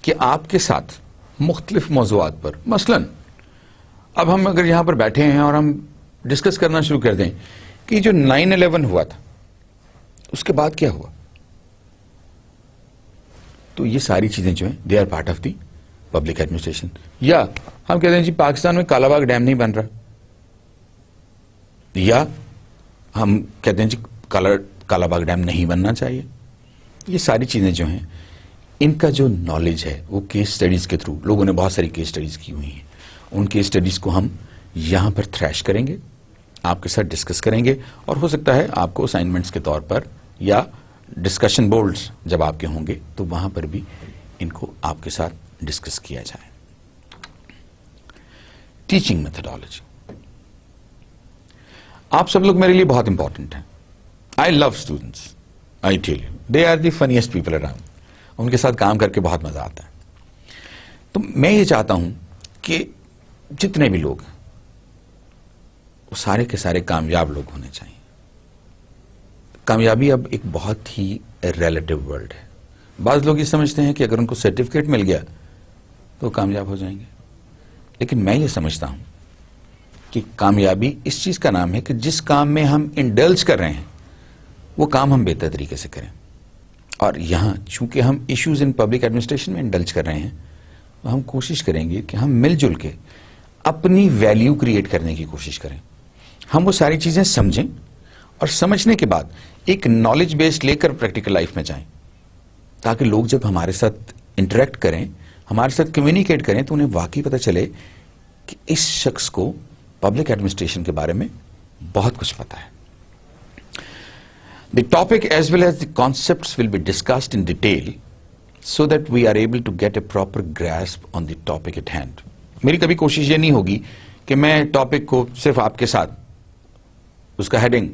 کہ آپ کے ساتھ مختلف موضوعات پر, مثلاً اب ہم اگر یہاں پر بیٹھے ہیں اور ہم ڈسکس کرنا شروع کر دیں کہ جو 9/11 ہوا تھا اس کے بعد کیا ہوا, تو یہ ساری چیزیں جو ہیں they are part of the public administration. یا ہم کہتے ہیں جی پاکستان میں کالا باغ ڈیم نہیں بن رہا, یا ہم کہتے ہیں جی کالا باغ ڈیم نہیں بننا چاہیے. یہ ساری چیزیں جو ہیں ان کا جو نالج ہے وہ کیس سٹڈیز کے تھرو, لوگوں نے بہت ساری کیس سٹڈیز کی ہوئی ہیں, ان کیس سٹڈیز کو ہم یہاں پر تھریش کریں گے, آپ کے ساتھ ڈسکس کریں گے, اور ہو سکتا ہے آپ کو اسائنمنٹس کے طور پر یا ڈسکشن بورڈز جب آپ کے ہوں گے تو وہاں پر بھی ان کو آپ کے ساتھ ڈسکس کیا جائے. ٹیچنگ میتھڈالوجی, آپ سب لوگ میرے لیے بہت امپورٹنٹ ہیں. I love students, I tell you they are the finest people around. ان کے ساتھ کام کر کے بہت مزہ آتا ہے. تو میں یہ چاہتا ہوں کہ جتنے بھی لوگ ہیں وہ سارے کے سارے کامیاب لوگ ہونے چاہیے. کامیابی اب ایک بہت ہی ریلیٹو ورڈ ہے. بعض لوگ یہ سمجھتے ہیں کہ اگر ان کو سرٹیفکیٹ مل گیا تو کامیاب ہو جائیں گے, لیکن میں یہ سمجھتا ہوں کہ کامیابی اس چیز کا نام ہے کہ جس کام میں ہم انڈلج کر رہے ہیں وہ کام ہم بہتر طریقے سے کریں. اور یہاں چونکہ ہم ایشوز ان پبلک ایڈمنسٹریشن میں انڈلج کر رہے ہیں, تو ہم کوشش کریں گے کہ ہم مل جل کے اپنی ویلیو کریٹ کرنے کی کوشش کریں. ہم وہ ساری چیزیں سمجھیں اور سمجھنے کے بعد ایک نالج بیس لے کر پریکٹیکل لائف میں جائیں, تاکہ لوگ جب ہمارے ساتھ انٹریکٹ کریں, ہمارے ساتھ کمیونیکیٹ کریں, تو انہیں واقعی پتہ چلے کہ اس شخص کو پبلک ایڈمنسٹریشن کے بارے میں بہت کچھ پتا ہے. The topic as well as the concepts will be discussed in detail so that we are able to get a proper grasp on the topic at hand. میری کبھی کوشش یہ نہیں ہوگی کہ میں ٹاپک کو صرف آپ کے ساتھ اس کا ہیڈنگ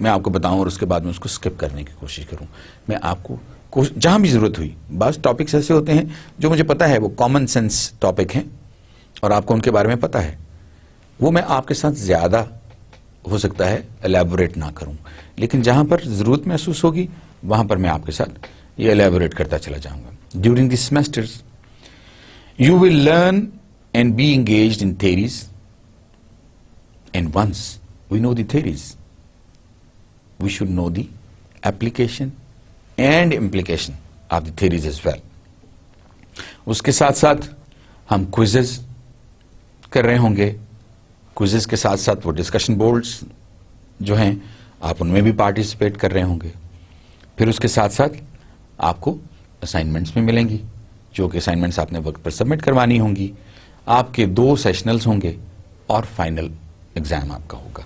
میں آپ کو بتاؤں اور اس کے بعد میں اس کو سکپ کرنے کی کوشش کروں. میں آپ کو جہاں بھی ضرورت ہوئی, بعض ٹاپکس ایسے ہوتے ہیں جو مجھے پتا ہے وہ کامن سینس ٹاپک ہیں اور آپ کو ان کے بارے میں پتا ہے, وہ میں آپ کے ساتھ زیادہ ہو سکتا ہے الیبوریٹ نہ کروں, لیکن جہاں پر ضرورت محسوس ہوگی وہاں پر میں آپ کے ساتھ یہ الیبوریٹ کرتا چلا جاؤں گا. During the semesters you will learn and be engaged in theories, and once we know the theories we should know the application and implication of the theories as well. اس کے ساتھ ساتھ ہم کوئزز کر رہے ہوں گے. کوئزز کے ساتھ ساتھ وہ ڈسکشن بورڈز جو ہیں آپ ان میں بھی پارٹیسپیٹ کر رہے ہوں گے. پھر اس کے ساتھ ساتھ آپ کو اسائنمنٹس میں ملیں گی, جو کہ اسائنمنٹس آپ نے وقت پر سبمٹ کروانی ہوں گی. آپ کے 2 سیشنلز ہوں گے اور فائنل ایگزام آپ کا ہوگا.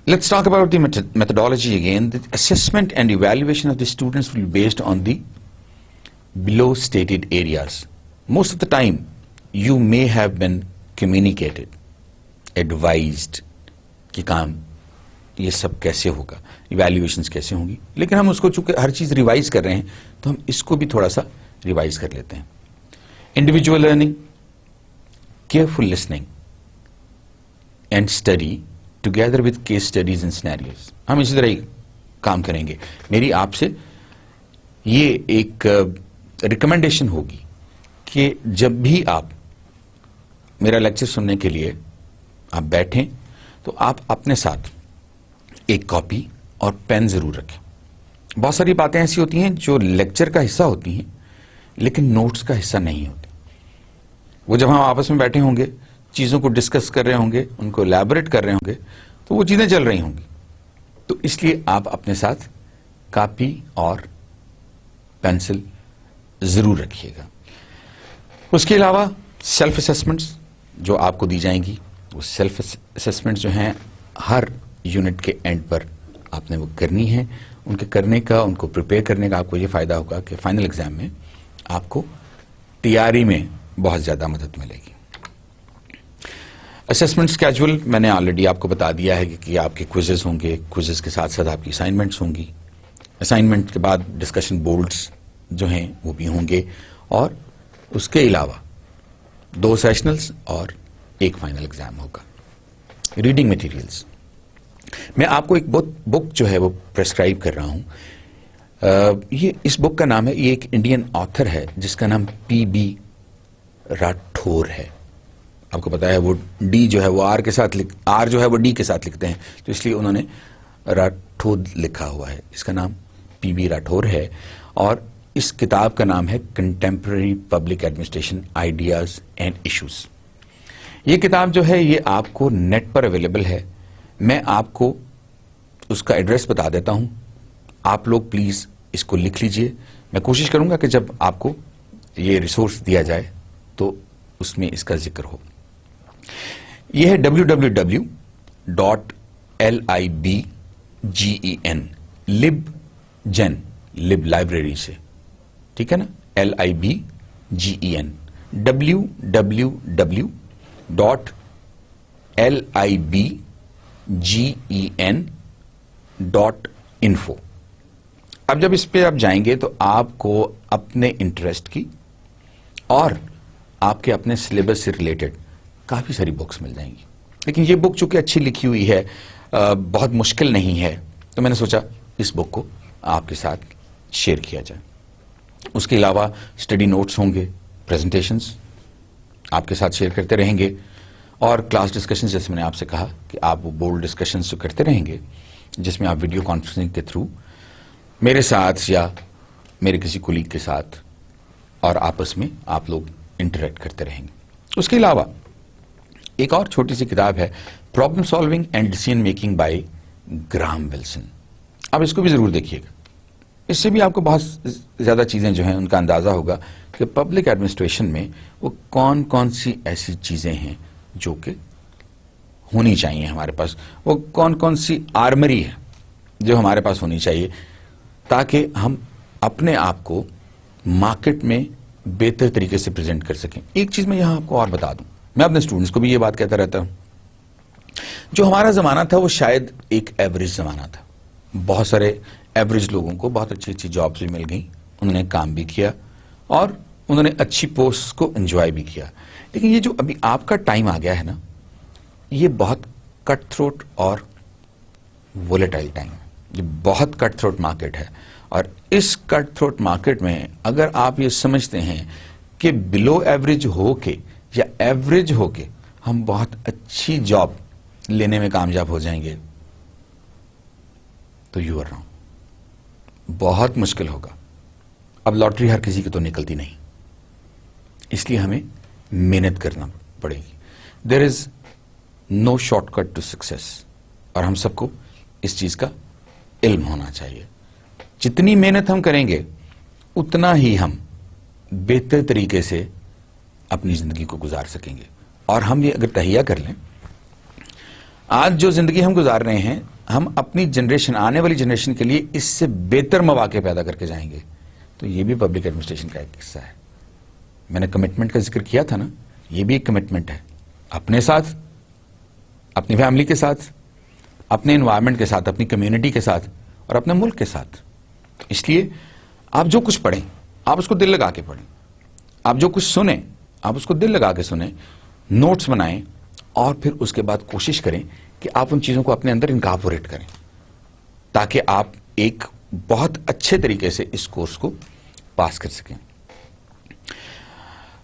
Let's talk about the methodology again. The assessment and evaluation of the students will be based on the below stated areas. Most of the time you may have been communicated, advised کہ کام یہ سب کیسے ہوگا, ایویلیویشنز کیسے ہوں گی, لیکن ہم اس کو چونکہ ہر چیز ریوائز کر رہے ہیں تو ہم اس کو بھی تھوڑا سا ریوائز کر لیتے ہیں. Individual learning, careful listening and study together with case studies and scenarios. ہم اسی طرح ہی کام کریں گے. میری آپ سے یہ ایک ریکمنڈیشن ہوگی کہ جب بھی آپ میرا لیکچر سننے کے لیے آپ بیٹھیں تو آپ اپنے ساتھ ایک کاپی اور پین ضرور رکھیں. بہت ساری باتیں ایسی ہوتی ہیں جو لیکچر کا حصہ ہوتی ہیں لیکن نوٹس کا حصہ نہیں ہوتی. وہ جب ہم آپس میں بیٹھے ہوں گے, چیزوں کو ڈسکس کر رہے ہوں گے, ان کو الیبوریٹ کر رہے ہوں گے, تو وہ چیزیں چل رہی ہوں گی. تو اس لیے آپ اپنے ساتھ کاپی اور پینسل ضرور رکھیے گا. اس کے علاوہ سیلف اسیسمنٹس جو آپ کو دی جائیں گی, وہ سیلف اسیسمنٹس جو ہیں ہر یونٹ کے اینڈ پر آپ نے وہ کرنی ہے. ان کے کرنے کا, ان کو پریپیئر کرنے کا آپ کو یہ فائدہ ہوگا کہ فائنل ایگزام میں آپ کو تیاری میں بہت زیادہ مدد ملے گی. اسیسمنٹ اسکیجول میں نے آلریڈی آپ کو بتا دیا ہے کہ آپ کے کوئزز ہوں گے, کوئزز کے ساتھ ساتھ آپ کی اسائنمنٹس ہوں گی. اسائنمنٹ کے بعد ڈسکشن بورڈز جو ہیں وہ بھی ہوں گے, اور اس کے علاوہ 2 سیشنلز اور ایک فائنل ایگزام ہوگا. ریڈنگ مٹیریلز میں آپ کو ایک بک جو ہے وہ پریسکرائب کر رہا ہوں. یہ اس بک کا نام ہے, یہ ایک انڈین آتھر ہے جس کا نام پی بی راٹھور ہے. آپ کو پتا ہے وہ ڈی جو ہے وہ آر کے ساتھ آر جو ہے وہ ڈی کے ساتھ لکھتے ہیں, تو اس لیے انہوں نے راٹھور لکھا ہوا ہے. اس کا نام پی بی راٹھور ہے, اور اس کتاب کا نام ہے contemporary public administration ideas and issues. یہ کتاب جو ہے یہ آپ کو نیٹ پر اویلیبل ہے. میں آپ کو اس کا ایڈریس بتا دیتا ہوں, آپ لوگ پلیز اس کو لکھ لیجئے. میں کوشش کروں گا کہ جب آپ کو یہ ریسورس دیا جائے تو اس میں اس کا ذکر ہو. یہ ہے www.libgen libgen lib لائبریری سے, ٹھیک ہے نا, libgen www.libgen.info. اب جب اس پہ آپ جائیں گے تو آپ کو اپنے انٹرسٹ کی اور آپ کے اپنے سلیبس سے ریلیٹڈ کافی ساری بکس مل جائیں گی. لیکن یہ بک چونکہ اچھی لکھی ہوئی ہے, بہت مشکل نہیں ہے, تو میں نے سوچا اس بک کو آپ کے ساتھ شیئر کیا جائے. اس کے علاوہ اسٹڈی نوٹس ہوں گے, پریزنٹیشنز آپ کے ساتھ شیئر کرتے رہیں گے, اور کلاس ڈسکشنز جیسے میں نے آپ سے کہا کہ آپ وہ بورڈ ڈسکشنز جو کرتے رہیں گے جس میں آپ ویڈیو کانفرنسنگ کے تھرو میرے ساتھ یا میرے کسی کولیگ کے ساتھ اور آپس میں آپ لوگ انٹریکٹ کرتے رہیں گے. اس کے علاوہ ایک اور چھوٹی سی کتاب ہے, problem solving and decision making by Graham Wilson. آپ اس کو بھی ضرور دیکھیے گا. اس سے بھی آپ کو بہت زیادہ چیزیں جو ہیں ان کا اندازہ ہوگا کہ پبلک ایڈمنسٹریشن میں وہ کون کون سی ایسی چیزیں ہیں جو کہ ہونی چاہیے ہمارے پاس, وہ کون کون سی آرمری ہے جو ہمارے پاس ہونی چاہیے تاکہ ہم اپنے آپ کو مارکیٹ میں بہتر طریقے سے پریزنٹ کر سکیں. ایک چیز میں یہاں آپ کو اور بتا دوں, میں اپنے اسٹوڈنٹس کو بھی یہ بات کہتا رہتا ہوں, جو ہمارا زمانہ تھا وہ شاید ایک ایوریج زمانہ تھا. بہت سارے ایوریج لوگوں کو بہت اچھی اچھی جابس بھی مل گئیں, انہوں نے کام بھی کیا اور انہوں نے اچھی پوسٹ کو انجوائے بھی کیا. لیکن یہ جو ابھی آپ کا ٹائم آ گیا ہے نا, یہ بہت کٹ تھروٹ اور وولیٹائل ٹائم ہے. یہ بہت کٹ تھروٹ مارکیٹ ہے, اور اس کٹ تھروٹ مارکیٹ میں اگر آپ یہ سمجھتے ہیں کہ بلو ایوریج ہو کے یا ایوریج ہو کے ہم بہت اچھی جاب لینے میں کامیاب ہو جائیں گے, تو یو آر رانگ. بہت مشکل ہوگا. اب لاٹری ہر کسی کی تو نکلتی نہیں, اس لیے ہمیں محنت کرنا پڑے گی. دیر is know short cut to success, اور ہم سب کو اس چیز کا علم ہونا چاہیے. جتنی محنت ہم کریں گے اتنا ہی ہم بہتر طریقے سے اپنی زندگی کو گزار سکیں گے. اور ہم یہ اگر تہیہ کر لیں, آج جو زندگی ہم گزار رہے ہیں ہم اپنی جنریشن, آنے والی جنریشن کے لیے اس سے بہتر مواقع پیدا کر کے جائیں گے, تو یہ بھی پبلک ایڈمنسٹریشن کا ایک حصہ ہے. میں نے کمٹمنٹ کا ذکر کیا تھا نا, یہ بھی ایک کمٹمنٹ ہے اپنے ساتھ, اپنی فیملی کے ساتھ, اپنے انوائرمنٹ کے ساتھ, اپنی کمیونٹی کے ساتھ اور اپنے ملک کے ساتھ. اس لیے آپ جو کچھ پڑھیں آپ اس کو دل لگا کے پڑھیں, آپ جو کچھ سنیں آپ اس کو دل لگا کے سنیں, نوٹس بنائیں, اور پھر اس کے بعد کوشش کریں کہ آپ ان چیزوں کو اپنے اندر انکارپوریٹ کریں تاکہ آپ ایک بہت اچھے طریقے سے اس کورس کو پاس کر سکیں.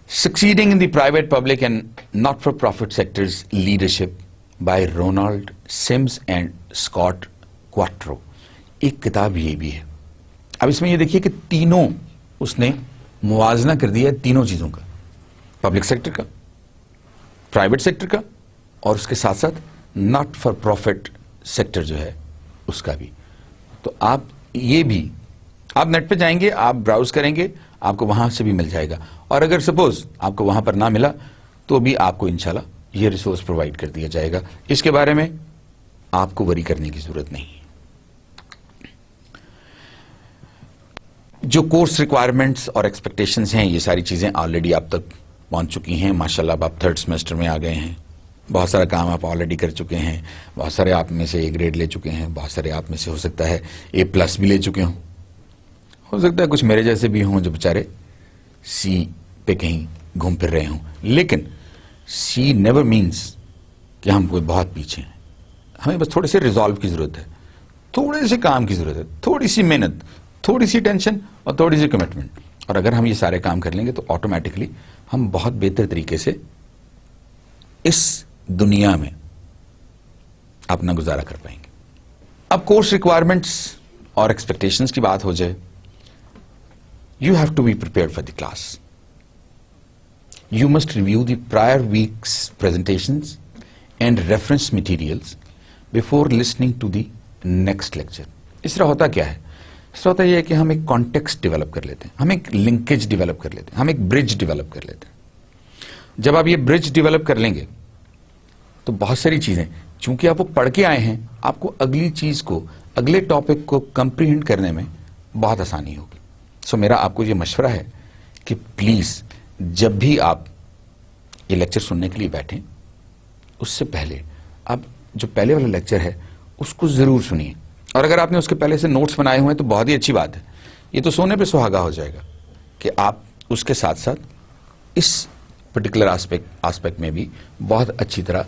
Succeeding in the private, public and not-for-profit sectors leadership by Ronald Sims and Scott Quattro. ایک کتاب یہ بھی ہے. اب اس میں یہ دیکھیے کہ تینوں اس نے موازنہ کر دیا تینوں چیزوں کا, پبلک سیکٹر کا, پرائیویٹ سیکٹر کا, اور اس کے ساتھ ساتھ ناٹ فار پروفٹ سیکٹر جو ہے اس کا بھی. تو آپ یہ بھی, آپ نیٹ پہ جائیں گے, آپ براؤز کریں گے, آپ کو وہاں سے بھی مل جائے گا. اور اگر سپوز آپ کو وہاں پر نہ ملا تو بھی آپ کو انشاءاللہ یہ ریسورس پرووائڈ کر دیا جائے گا. اس کے بارے میں آپ کو وری کرنے کی ضرورت نہیں. جو کورس ریکوائرمنٹس اور ایکسپیکٹیشنز ہیں, یہ ساری چیزیں آلریڈی آپ تک پہنچ چکی ہیں. ماشاءاللہ اب آپ 3rd سیمسٹر میں آ گئے ہیں. بہت سارا کام آپ آلریڈی کر چکے ہیں. بہت سارے آپ میں سے A گریڈ لے چکے ہیں. بہت سارے آپ میں سے ہو سکتا ہے A+ بھی لے چکے ہوں. ہو سکتا ہے کچھ میرے جیسے بھی ہوں جو بیچارے C پہ کہیں گھوم پھر رہے ہوں. لیکن C نیور مینس کہ ہم کوئی بہت پیچھے ہیں. ہمیں بس تھوڑے سے ریزالو کی ضرورت ہے, تھوڑے سے کام کی ضرورت ہے, تھوڑی سی محنت, تھوڑی سی ٹینشن اور تھوڑی سی کمٹمنٹ. اور اگر ہم یہ سارے کام کر لیں گے تو آٹومیٹکلی ہم بہت بہتر طریقے سے اس دنیا میں اپنا گزارا کر پائیں گے. اب کورس ریکوائرمنٹس اور ایکسپیکٹیشنز کی بات ہو جائے, you have to be prepared for the class. You must review the prior week's presentations and reference materials before listening to the next lecture. اس طرح ہوتا کیا ہے؟ اس طرح ہوتا یہ ہے کہ ہم ایک کانٹیکسٹ ڈیولپ کر لیتے ہیں, ہم ایک لنکیج ڈیولپ کر لیتے ہیں, ہم ایک برج ڈیولپ کر لیتے ہیں. جب آپ یہ برج ڈیولپ کر لیں گے تو بہت ساری چیزیں, چونکہ آپ وہ پڑھ کے آئے ہیں, آپ کو اگلی چیز کو, اگلے ٹاپک کو کمپریہنڈ کرنے میں بہت آسانی ہوگی. سو میرا آپ کو یہ مشورہ ہے کہ پلیز جب بھی آپ یہ لیکچر سننے کے لیے بیٹھیں, اس سے پہلے آپ جو پہلے والا لیکچر ہے اس کو ضرور سنیے. اور اگر آپ نے اس کے پہلے سے نوٹس بنائے ہوئے ہیں تو بہت ہی اچھی بات ہے. یہ تو سونے پہ سہاگا ہو جائے گا کہ آپ اس کے ساتھ ساتھ اس پرٹیکولر آسپیکٹ میں بھی بہت اچھی طرح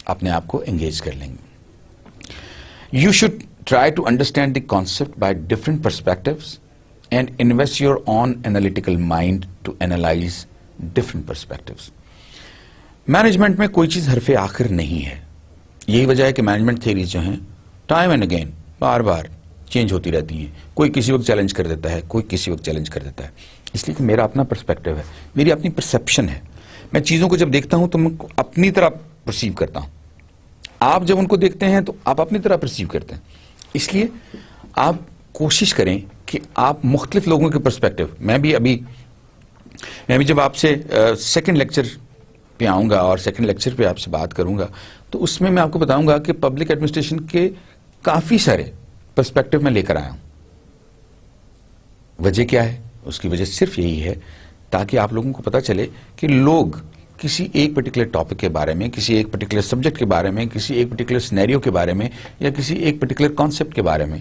اپنے آپ کو انگیج کر لیں گے. You should try to understand the concept by different perspectives and invest your own analytical mind to analyze different perspectives. Management میں کوئی چیز حرف آخر نہیں ہے. یہی وجہ ہے کہ مینجمنٹ تھیریز جو ہیں time and again bar bar change ہوتی رہتی ہیں. کوئی کسی وقت چیلنج کر دیتا ہے, کوئی کسی وقت چیلنج کر دیتا ہے. اس لیے کہ میرا اپنا پرسپیکٹو ہے, میری اپنی پرسیپشن ہے. میں چیزوں کو جب دیکھتا ہوں تو میں اپنی طرح پرسیو کرتا ہوں. آپ جب ان کو دیکھتے ہیں تو آپ اپنی طرح پرسیو کرتے ہیں. اس لیے آپ کوشش کریں کہ آپ مختلف لوگوں کے پرسپیکٹو, میں بھی جب آپ سے سیکنڈ لیکچر پہ آؤں گا اور سیکنڈ لیکچر پہ آپ سے بات کروں گا تو اس میں آپ کو بتاؤں گا کہ پبلک ایڈمنسٹریشن کے کافی سارے پرسپیکٹو میں لے کر آیا ہوں. وجہ کیا ہے؟ اس کی وجہ صرف یہی ہے تاکہ آپ لوگوں کو پتا چلے کہ لوگ کسی ایک پرٹیکولر ٹاپک کے بارے میں, کسی ایک پرٹیکولر سبجیکٹ کے بارے میں, کسی ایک پرٹیکولر سینیریو کے بارے میں یا کسی ایک پرٹیکولر کانسیپٹ کے بارے میں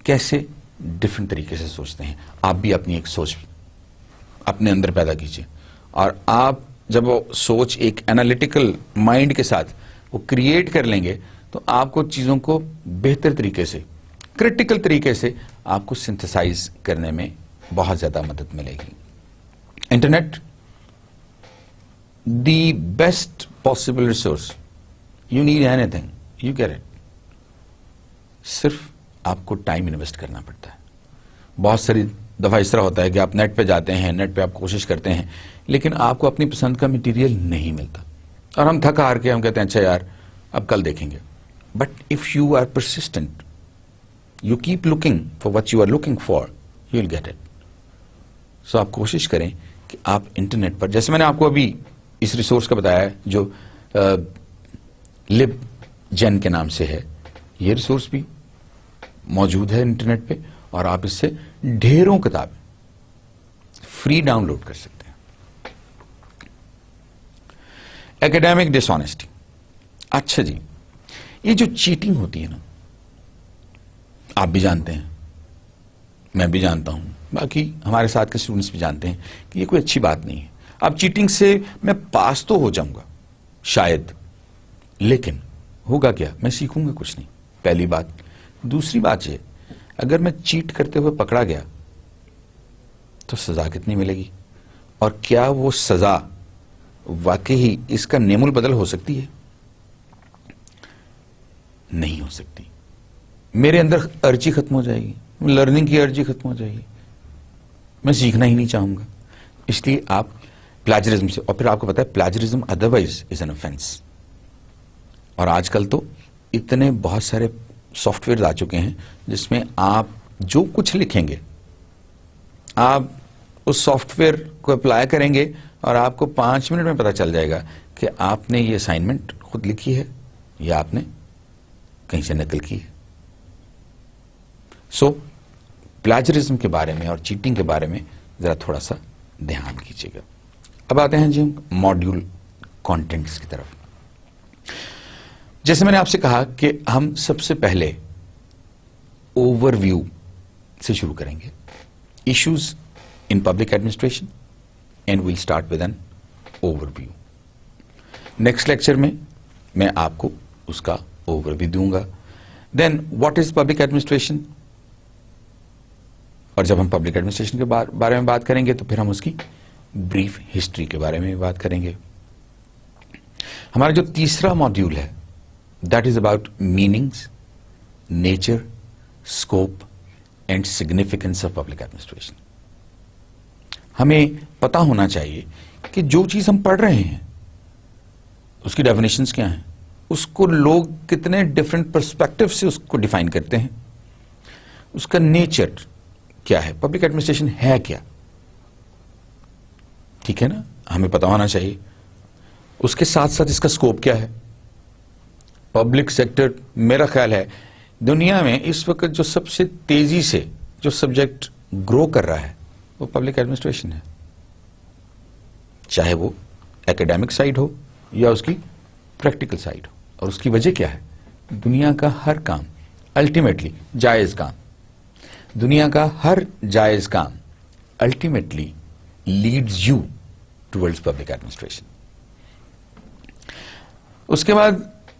کیسے ڈفرنٹ طریقے سے سوچتے ہیں. آپ بھی اپنی ایک سوچ اپنے اندر پیدا کیجیے, اور آپ جب وہ سوچ ایک انالیٹیکل مائنڈ کے ساتھ وہ کریٹ کر لیں گے تو آپ کو چیزوں کو بہتر طریقے سے, کریٹیکل طریقے سے آپ کو سنتھسائز کرنے میں بہت زیادہ مدد ملے گی. Internet the best possible resource. You need anything, you get it. صرف آپ کو ٹائم انویسٹ کرنا پڑتا ہے. بہت ساری دفعہ اس طرح ہوتا ہے کہ آپ نیٹ پہ جاتے ہیں, نیٹ پہ آپ کوشش کرتے ہیں, لیکن آپ کو اپنی پسند کا مٹیریل نہیں ملتا اور ہم تھک ہار کے ہم کہتے ہیں اچھا یار اب کل دیکھیں گے. But if you are persistent, you keep looking for what you are looking for, you will get it. So آپ کوشش کریں کہ آپ انٹرنیٹ پر, جیسے میں نے آپ کو ابھی اس ریسورس کا بتایا ہے جو لب جین کے نام سے ہے, یہ ریسورس بھی موجود ہے انٹرنیٹ پہ اور آپ اس سے ڈھیروں کتابیں فری ڈاؤن لوڈ کر سکتے ہیں. ایکیڈیمک ڈس آنیسٹی. اچھا جی, یہ جو چیٹنگ ہوتی ہے نا, آپ بھی جانتے ہیں, میں بھی جانتا ہوں, باقی ہمارے ساتھ کے اسٹوڈنٹس بھی جانتے ہیں کہ یہ کوئی اچھی بات نہیں ہے. اب چیٹنگ سے میں پاس تو ہو جاؤں گا شاید, لیکن ہوگا کیا؟ میں سیکھوں گا کچھ نہیں, پہلی بات. دوسری بات یہ, اگر میں چیٹ کرتے ہوئے پکڑا گیا تو سزا کتنی ملے گی, اور کیا وہ سزا واقعی اس کا نیم البدل ہو سکتی ہے؟ نہیں ہو سکتی. میرے اندر ارجی ختم ہو جائے گی, لرننگ کی ارجی ختم ہو جائے گی, میں سیکھنا ہی نہیں چاہوں گا. اس لیے آپ پلیجرزم سے, اور پھر آپ کو پتا ہے plagiarism otherwise is an offence. اور آج کل تو اتنے بہت سارے سافٹ ویئر آ چکے ہیں جس میں آپ جو کچھ لکھیں گے, آپ اس سافٹ ویئر کو اپلائی کریں گے اور آپ کو 5 منٹ میں پتا چل جائے گا کہ آپ نے یہ اسائنمنٹ خود لکھی ہے یا آپ نے کہیں سے نقل کی ہے. سو پلیجرزم کے بارے میں اور چیٹنگ کے بارے میں ذرا تھوڑا سا دھیان کیجیے گا. اب آتے ہیں جی ہم ماڈیول کانٹینٹس کی طرف. جیسے میں نے آپ سے کہا کہ ہم سب سے پہلے اوور ویو سے شروع کریں گے, issues in public administration, and we'll start with an overview. Next lecture میں میں آپ کو اس کا اوور ویو دوں گا. Then what is public administration, اور جب ہم پبلک ایڈمنسٹریشن کے بارے میں بات کریں گے تو پھر ہم اس کی بریف ہسٹری کے بارے میں بات کریں گے. ہمارا جو تیسرا ماڈیول ہے that is about meanings, nature, scope and significance of public administration. ہمیں پتا ہونا چاہیے کہ جو چیز ہم پڑھ رہے ہیں اس کی ڈیفینیشنز کیا ہیں, اس کو لوگ کتنے ڈفرینٹ پرسپیکٹو سے اس کو ڈیفائن کرتے ہیں, اس کا نیچر کیا ہے, پبلک ایڈمنسٹریشن ہے کیا, ٹھیک ہے نا, ہمیں پتا ہونا چاہیے. اس کے ساتھ ساتھ اس کا اسکوپ کیا ہے. پبلک سیکٹر میرا خیال ہے دنیا میں اس وقت جو سب سے تیزی سے جو سبجیکٹ گرو کر رہا ہے وہ پبلک ایڈمنسٹریشن ہے, چاہے وہ ایکڈیمک سائڈ ہو یا اس کی پریکٹیکل سائڈ ہو. اور اس کی وجہ کیا ہے, دنیا کا ہر کام الٹیمیٹلی جائز کام, دنیا کا ہر جائز کام ultimately leads you towards public administration. اس کے بعد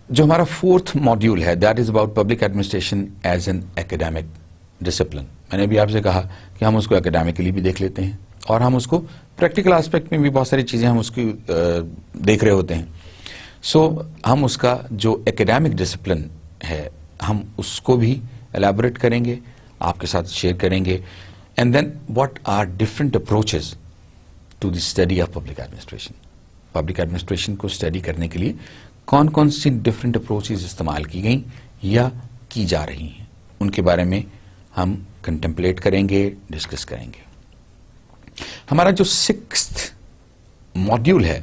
جو ہمارا فورتھ ماڈیول ہے that is about public administration as an academic discipline. میں نے بھی آپ سے کہا کہ ہم اس کو ایکڈیمکلی بھی دیکھ لیتے ہیں اور ہم اس کو پریکٹیکل آسپیکٹ میں بھی بہت ساری چیزیں ہم اس کی دیکھ رہے ہوتے ہیں. سو ہم اس کا جو ایکڈیمک ڈسپلن ہے ہم اس کو بھی الیبوریٹ کریں گے, آپ کے ساتھ شیئر کریں گے. And then what are different approaches to the study of public administration. Public administration کو اسٹڈی کرنے کے لیے کون کون سی ڈفرنٹ اپروچز استعمال کی گئیں یا کی جا رہی ہیں, ان کے بارے میں ہم کنٹمپلیٹ کریں گے, ڈسکس کریں گے. ہمارا جو 6th ماڈیول ہے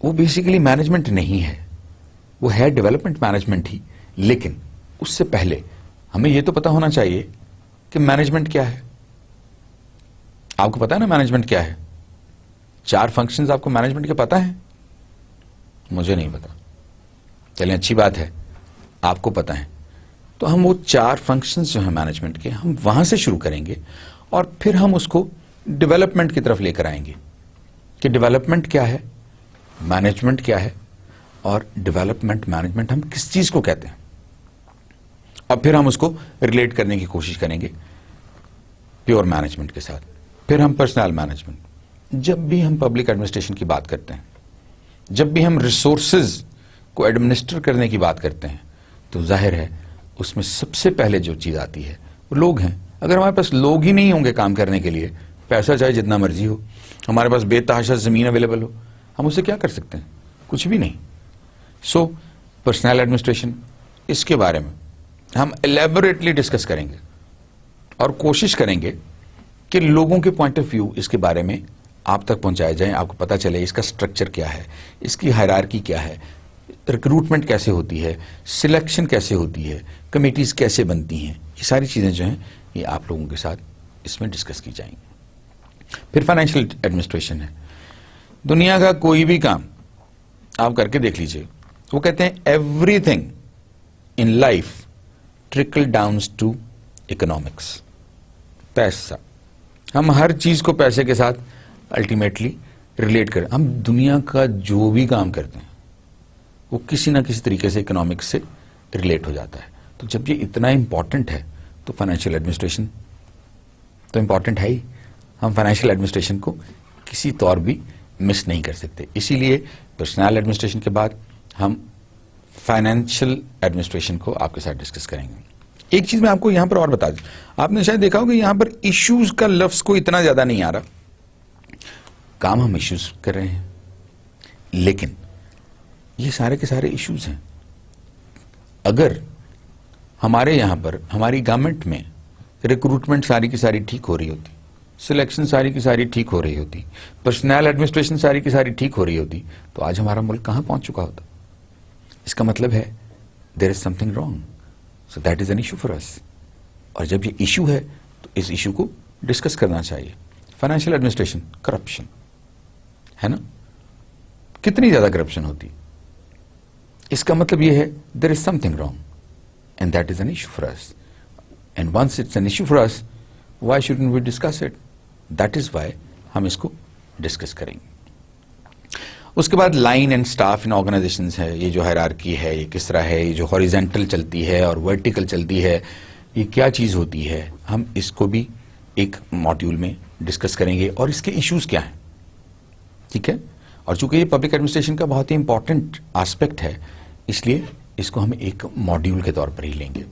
وہ بیسیکلی مینجمنٹ نہیں ہے, وہ ہے ڈیولپمنٹ مینجمنٹ ہی, لیکن اس سے پہلے ہمیں یہ تو پتا ہونا چاہیے کہ مینجمنٹ کیا ہے. آپ کو پتا ہے نا مینجمنٹ کیا ہے, 4 فنکشنز آپ کو مینجمنٹ کے پتا ہیں, مجھے نہیں پتا, چلیں اچھی بات ہے آپ کو پتا ہے. تو ہم وہ 4 فنکشنز جو ہیں مینجمنٹ کے ہم وہاں سے شروع کریں گے اور پھر ہم اس کو ڈیولپمنٹ کی طرف لے کر آئیں گے کہ ڈیولپمنٹ کیا ہے, مینجمنٹ کیا ہے, اور ڈیولپمنٹ مینجمنٹ ہم کس چیز کو کہتے ہیں, اور پھر ہم اس کو ریلیٹ کرنے کی کوشش کریں گے پیور مینجمنٹ کے ساتھ. پھر ہم پرسنل مینجمنٹ. جب بھی ہم پبلک ایڈمنسٹریشن کی بات کرتے ہیں, جب بھی ہم ریسورسز کو ایڈمنسٹر کرنے کی بات کرتے ہیں تو ظاہر ہے اس میں سب سے پہلے جو چیز آتی ہے وہ لوگ ہیں. اگر ہمارے پاس لوگ ہی نہیں ہوں گے کام کرنے کے لیے, پیسہ چاہے جتنا مرضی ہو, ہمارے پاس بے تحاشا زمین اویلیبل ہو, ہم اسے کیا کر سکتے ہیں, کچھ بھی نہیں. سو پرسنل ایڈمنسٹریشن, اس کے بارے میں ہم الیبوریٹلی ڈسکس کریں گے اور کوشش کریں گے کہ لوگوں کے پوائنٹ آف ویو اس کے بارے میں آپ تک پہنچائے جائیں, آپ کو پتا چلے اس کا سٹرکچر کیا ہے, اس کی ہائرارکی کیا ہے, ریکروٹمنٹ کیسے ہوتی ہے, سلیکشن کیسے ہوتی ہے, کمیٹیز کیسے بنتی ہیں, یہ ساری چیزیں جو ہیں یہ آپ لوگوں کے ساتھ اس میں ڈسکس کی جائیں گی. پھر فائنینشیل ایڈمنسٹریشن ہے. دنیا کا کوئی بھی کام آپ کر کے دیکھ لیجئے, وہ کہتے ہیں everything in life trickle downs to economics. پیسہ, ہم ہر چیز کو پیسے کے ساتھ الٹیمیٹلی ریلیٹ کریں. ہم دنیا کا جو بھی کام کرتے ہیں وہ کسی نہ کسی طریقے سے اکنامکس سے ریلیٹ ہو جاتا ہے. تو جب یہ اتنا امپورٹنٹ ہے تو فائنینشیل ایڈمنسٹریشن تو امپورٹنٹ ہے ہی. ہم فائنینشیل ایڈمنسٹریشن کو کسی طور بھی مس نہیں کر سکتے. اسی لیے پرسنل ایڈمنسٹریشن کے بعد ہم فائنینشیل ایڈمنسٹریشن کو آپ کے ساتھ ڈسکس کریں گے. ایک چیز میں آپ کو یہاں پر اور بتا دوں, آپ نے شاید دیکھا ہوگا یہاں پر ایشوز کا لفظ کو اتنا زیادہ نہیں آ رہا. کام ہم ایشوز کر رہے ہیں, لیکن یہ سارے کے سارے ایشوز ہیں. اگر ہمارے یہاں پر ہماری گورنمنٹ میں ریکروٹمنٹ ساری کی ساری ٹھیک ہو رہی ہوتی, سلیکشن ساری کی ساری ٹھیک ہو رہی ہوتی, پرسنل ایڈمنسٹریشن ساری کی ساری ٹھیک ہو رہی ہوتی, تو آج ہمارا ملک کہاں پہنچ چکا ہوتا. اس کا مطلب ہے there is something wrong, so that is an issue for us. اور جب یہ ایشو ہے تو اس ایشو کو ڈسکس کرنا چاہیے. فائنینشیل ایڈمنسٹریشن, کرپشن ہے نا, کتنی زیادہ کرپشن ہوتی. اس کا مطلب یہ ہے there is something wrong and that is an issue for us. And once it's an issue for us, why shouldn't we discuss it. That is why ہم اس کو ڈسکس کریں گے. اس کے بعد line and staff in organizations ہے. یہ جو ہائرارکی ہے یہ کس طرح ہے, یہ جو ہاریزونٹل چلتی ہے اور ورٹیکل چلتی ہے, یہ کیا چیز ہوتی ہے. ہم اس کو بھی ایک ماڈیول میں ڈسکس کریں گے اور اس کے ایشوز کیا ہیں. ٹھیک ہے. اور چونکہ یہ پبلک ایڈمنسٹریشن کا بہت ہی امپورٹنٹ آسپیکٹ ہے, اس لیے اس کو ہم ایک ماڈیول کے طور پر ہی لیں گے.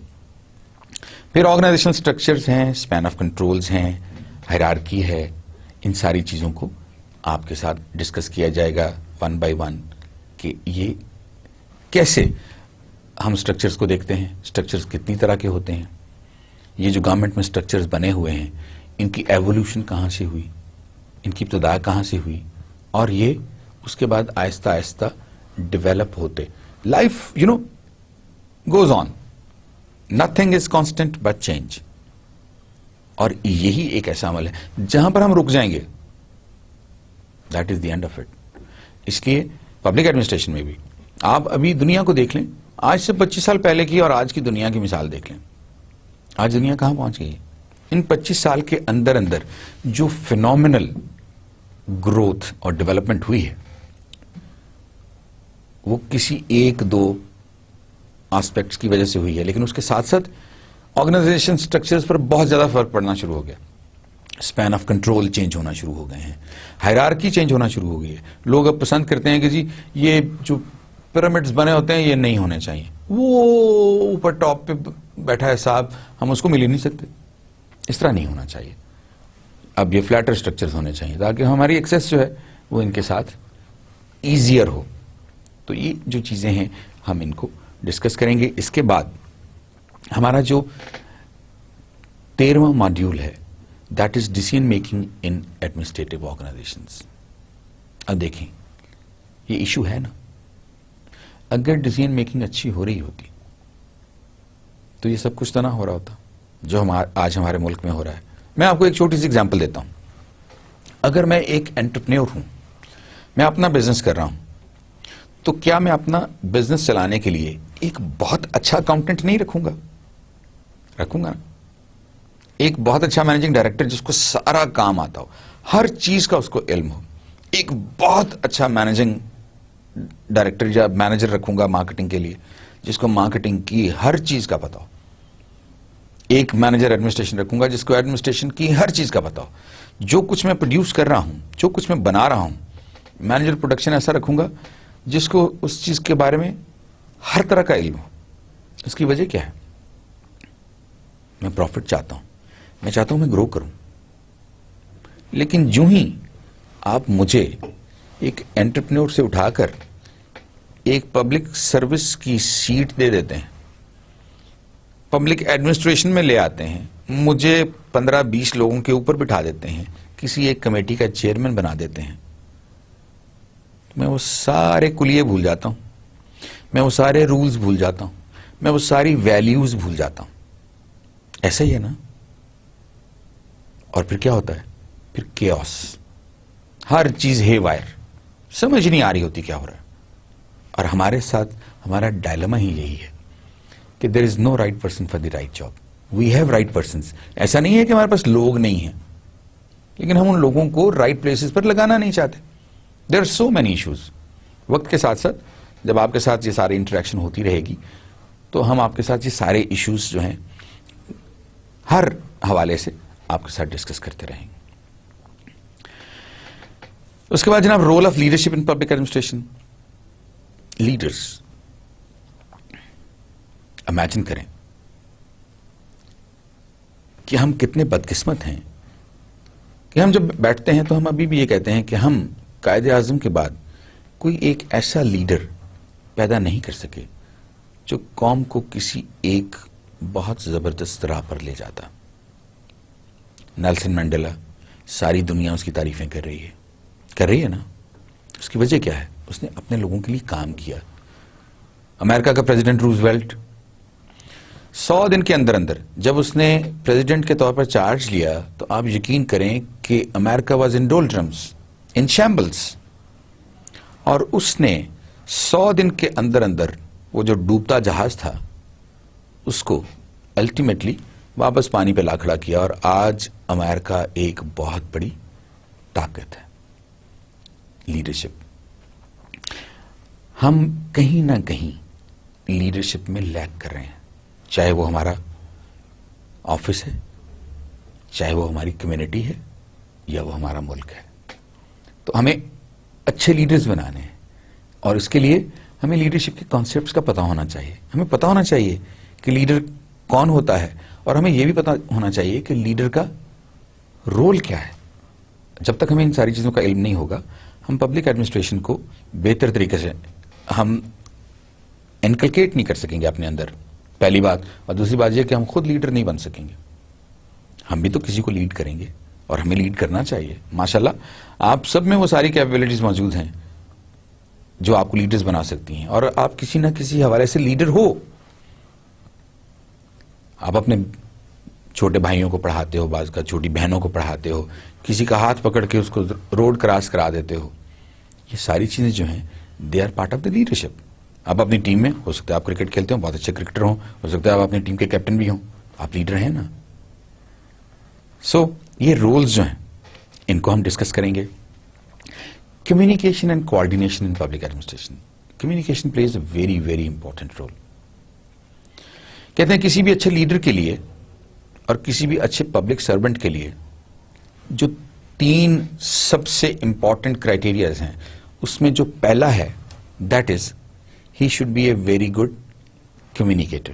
پھر آرگنائزیشنل اسٹرکچرز ہیں, اسپین آف کنٹرولز ہیں, ہائرارکی ہے. ان ساری چیزوں کو آپ کے ساتھ ڈسکس کیا جائے گا ون بائی ون کہ یہ کیسے ہم اسٹرکچرز کو دیکھتے ہیں, اسٹرکچرز کتنی طرح کے ہوتے ہیں, یہ جو گورنمنٹ میں اسٹرکچرز بنے ہوئے ہیں ان کی ایوولوشن کہاں سے ہوئی, ان کی ابتدا کہاں سے ہوئی, اور یہ اس کے بعد آہستہ آہستہ ڈیولپ ہوتے. Life goes on, nothing is constant but change. اور یہی ایک ایسا عمل ہے جہاں پر ہم رک جائیں گے, that is the end of it. اس لیے پبلک ایڈمنسٹریشن میں بھی آپ ابھی دنیا کو دیکھ لیں, آج سے 25 سال پہلے کی اور آج کی دنیا کی مثال دیکھ لیں. آج دنیا کہاں پہنچ گئی ہے. ان 25 سال کے اندر اندر جو فینومینل گروتھ اور ڈیولپمنٹ ہوئی ہے وہ کسی ایک دو آسپیکٹس کی وجہ سے ہوئی ہے, لیکن اس کے ساتھ ساتھ آرگنائزیشن اسٹرکچرز پر بہت زیادہ فرق پڑنا شروع ہو گیا. اسپین آف کنٹرول چینج ہونا شروع ہو گئے ہیں, ہائرارکی چینج ہونا شروع ہو گئی ہے. لوگ اب پسند کرتے ہیں کہ جی یہ جو پیرامڈز بنے ہوتے ہیں یہ نہیں ہونے چاہیے, وہ اوپر ٹاپ پہ بیٹھا ہے صاحب, ہم اس کو مل ہی نہیں سکتے. اس طرح نہیں ہونا چاہیے. اب یہ فلیٹر اسٹرکچرز ہونے چاہیے تاکہ ہماری ایکسیس جو ہے وہ ان کے ساتھ ایزیئر ہو. تو یہ جو چیزیں ہیں ہم ان کو ڈسکس کریں گے. اس کے بعد ہمارا جو 13واں ماڈیول ہے that is decision making in administrative organisations. اب دیکھیں یہ ایشو ہے نا, اگر ڈیسیژن میکنگ اچھی ہو رہی ہوتی تو یہ سب کچھ تو نہ ہو رہا ہوتا جو آج ہمارے ملک میں ہو رہا ہے. میں آپ کو ایک چھوٹی سی ایگزامپل دیتا ہوں. اگر میں ایک انٹرپرینور ہوں, میں اپنا بزنس کر رہا ہوں, تو کیا میں اپنا بزنس چلانے کے لیے ایک بہت اچھا اکاؤنٹنٹ نہیں رکھوں گا؟ رکھوں گا نا. ایک بہت اچھا مینیجنگ ڈائریکٹر جس کو سارا کام آتا ہو, ہر چیز کا اس کو علم ہو. ایک بہت اچھا مینیجنگ ڈائریکٹر یا مینیجر رکھوں گا مارکیٹنگ کے لیے جس کو مارکیٹنگ کی ہر چیز کا پتا ہو. ایک مینیجر ایڈمنسٹریشن رکھوں گا جس کو ایڈمنسٹریشن کی ہر چیز کا پتا ہو. جو کچھ میں پروڈیوس کر رہا ہوں, جو کچھ میں بنا رہا ہوں, مینیجر پروڈکشن ایسا رکھوں گا جس کو اس چیز کے بارے میں ہر طرح کا علم ہو. اس کی وجہ کیا ہے؟ میں پروفٹ چاہتا ہوں, میں چاہتا ہوں میں گرو کروں. لیکن جو ہی آپ مجھے ایک انٹرپرینور سے اٹھا کر ایک پبلک سروس کی سیٹ دے دیتے ہیں, پبلک ایڈمنسٹریشن میں لے آتے ہیں, مجھے 15-20 لوگوں کے اوپر بٹھا دیتے ہیں, کسی ایک کمیٹی کا چیئرمین بنا دیتے ہیں, میں وہ سارے کلیے بھول جاتا ہوں, میں وہ سارے رولز بھول جاتا ہوں, میں وہ ساری ویلیوز بھول جاتا ہوں. ایسا ہی ہے نا. اور پھر کیا ہوتا ہے؟ پھر کیوس, ہر چیز ہے وائر, سمجھ نہیں آ رہی ہوتی کیا ہو رہا ہے. اور ہمارے ساتھ ہمارا ڈائلما ہی یہی ہے کہ there is no right person for the right job. We have right persons. ایسا نہیں ہے کہ ہمارے پاس لوگ نہیں ہیں, لیکن ہم ان لوگوں کو رائٹ پلیسز پر لگانا نہیں چاہتے. There are so many issues. وقت کے ساتھ ساتھ جب آپ کے ساتھ یہ ساری انٹریکشن ہوتی رہے گی تو ہم آپ کے ساتھ یہ سارے ایشوز جو ہیں ہر حوالے سے آپ کے ساتھ ڈسکس کرتے رہیں گے. اس کے بعد جناب role of leadership in public administration. Leaders imagine کریں کہ ہم کتنے بدقسمت ہیں کہ ہم جب بیٹھتے ہیں تو ہم ابھی بھی یہ کہتے ہیں کہ ہم قائد اعظم کے بعد کوئی ایک ایسا لیڈر پیدا نہیں کر سکے جو قوم کو کسی ایک بہت زبردست راہ پر لے جاتا. نیلسن مینڈیلا، ساری دنیا اس کی تعریفیں کر رہی ہے نا. اس کی وجہ کیا ہے؟ اس نے اپنے لوگوں کے لیے کام کیا. امریکہ کا پریزیڈنٹ روزویلٹ 100 دن کے اندر جب اس نے پریزیڈنٹ کے طور پر چارج لیا تو آپ یقین کریں کہ امریکہ واز ان ڈولڈرمز، ان شیمبلز، اور اس نے 100 دن کے اندر وہ جو ڈوبتا جہاز تھا اس کو الٹیمیٹلی واپس پانی پہ لا کھڑا کیا، اور آج امریکہ ایک بہت بڑی طاقت ہے. لیڈرشپ، ہم کہیں نہ کہیں لیڈرشپ میں لیک کر رہے ہیں، چاہے وہ ہمارا آفس ہے، چاہے وہ ہماری کمیونٹی ہے، یا وہ ہمارا ملک ہے. تو ہمیں اچھے لیڈرز بنانے ہیں، اور اس کے لیے ہمیں لیڈرشپ کے کانسیپٹس کا پتہ ہونا چاہیے. ہمیں پتہ ہونا چاہیے کہ لیڈر کون ہوتا ہے، اور ہمیں یہ بھی پتہ ہونا چاہیے کہ لیڈر کا رول کیا ہے. جب تک ہمیں ان ساری چیزوں کا علم نہیں ہوگا ہم پبلک ایڈمنسٹریشن کو بہتر طریقے سے ہم انکلکیٹ نہیں کر سکیں گے اپنے اندر، پہلی بات. اور دوسری بات یہ کہ ہم خود لیڈر نہیں بن سکیں گے. ہم بھی تو کسی کو لیڈ کریں گے، اور ہمیں لیڈ کرنا چاہیے. ماشاءاللہ آپ سب میں وہ ساری کیپیبلٹیز موجود ہیں جو آپ کو لیڈرز بنا سکتی ہیں، اور آپ کسی نہ کسی حوالے سے لیڈر ہو. آپ اپنے چھوٹے بھائیوں کو پڑھاتے ہو، بعض کا چھوٹی بہنوں کو پڑھاتے ہو، کسی کا ہاتھ پکڑ کے اس کو روڈ کراس کرا دیتے ہو. یہ ساری چیزیں جو ہیں they are part of the leadership. آپ اپنی ٹیم میں ہو سکتا ہے آپ کرکٹ کھیلتے ہوں، بہت اچھے کرکٹر ہوں، ہو سکتا ہے آپ اپنی ٹیم کے کیپٹن بھی ہوں، آپ لیڈر ہیں نا. سو یہ رولز جو ہیں ان کو ہم ڈسکس کریں گے. Communication and coordination in public administration. Communication plays a very very important role. کہتے ہیں کسی بھی اچھے لیڈر کے لیے اور کسی بھی اچھے پبلک سرونٹ کے لیے جو 3 سب سے امپورٹنٹ کرائٹیریاز ہیں، اس میں جو پہلا ہے that is he should be a very good communicator.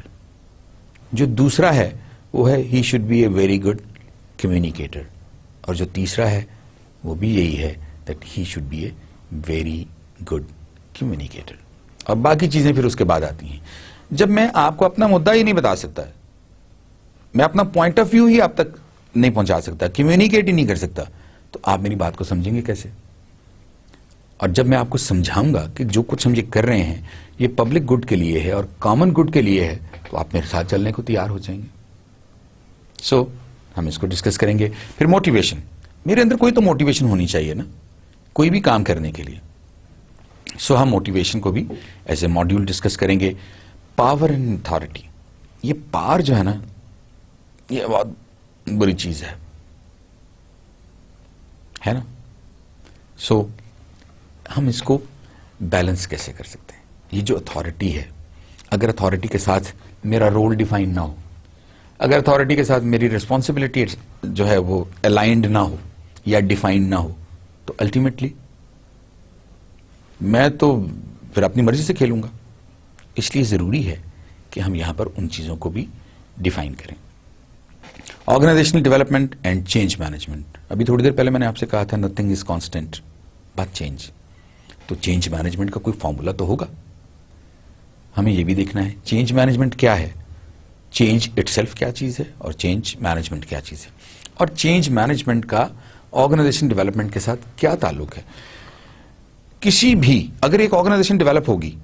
جو دوسرا ہے وہ ہے he should be a very good communicator. اور جو تیسرا ہے وہ بھی یہی ہے that he should be a very good communicator. اور باقی چیزیں پھر اس کے بعد آتی ہیں. جب میں آپ کو اپنا مدعا ہی نہیں بتا سکتا، میں اپنا پوائنٹ آف ویو ہی آپ تک نہیں پہنچا سکتا، کمیونیکیٹ ہی نہیں کر سکتا، تو آپ میری بات کو سمجھیں گے کیسے؟ اور جب میں آپ کو سمجھاؤں گا کہ جو کچھ ہم یہ کر رہے ہیں یہ پبلک گڈ کے لیے ہے اور کامن گڈ کے لیے ہے، تو آپ میرے ساتھ چلنے کو تیار ہو جائیں گے. سو ہم اس کو ڈسکس کریں گے. پھر موٹیویشن. میرے اندر کوئی تو موٹیویشن ہونی چاہیے نا کوئی بھی کام کرنے کے لیے. سو ہم موٹیویشن کو بھی ایز اے ماڈیول ڈسکس کریں گے. Power and authority. یہ پاور جو ہے نا یہ بہت بری چیز ہے نا. سو ہم اس کو بیلنس کیسے کر سکتے ہیں؟ یہ جو اتھارٹی ہے، اگر اتھارٹی کے ساتھ میرا رول ڈیفائن نہ ہو، اگر اتھارٹی کے ساتھ میری ریسپانسبلٹی جو ہے وہ الائنڈ نہ ہو یا ڈیفائن نہ ہو، تو الٹیمیٹلی میں تو پھر اپنی مرضی سے کھیلوں گا. اس لیے ضروری ہے کہ ہم یہاں پر ان چیزوں کو بھی ڈیفائن کریں. Organisational development and change management. ابھی تھوڑی دیر پہلے میں نے آپ سے کہا تھا nothing is constant but change. تو چینج مینجمنٹ کا کوئی فارمولا تو ہوگا. ہمیں یہ بھی دیکھنا ہے چینج مینجمنٹ کیا ہے، چینج اٹ سیلف کیا چیز ہے، اور چینج مینجمنٹ کیا چیز ہے، اور چینج مینجمنٹ کا آرگنائزیشن ڈیولپمنٹ کے ساتھ کیا تعلق ہے. کسی بھی اگر ایک آرگنائزیشن ڈیولپ ہوگی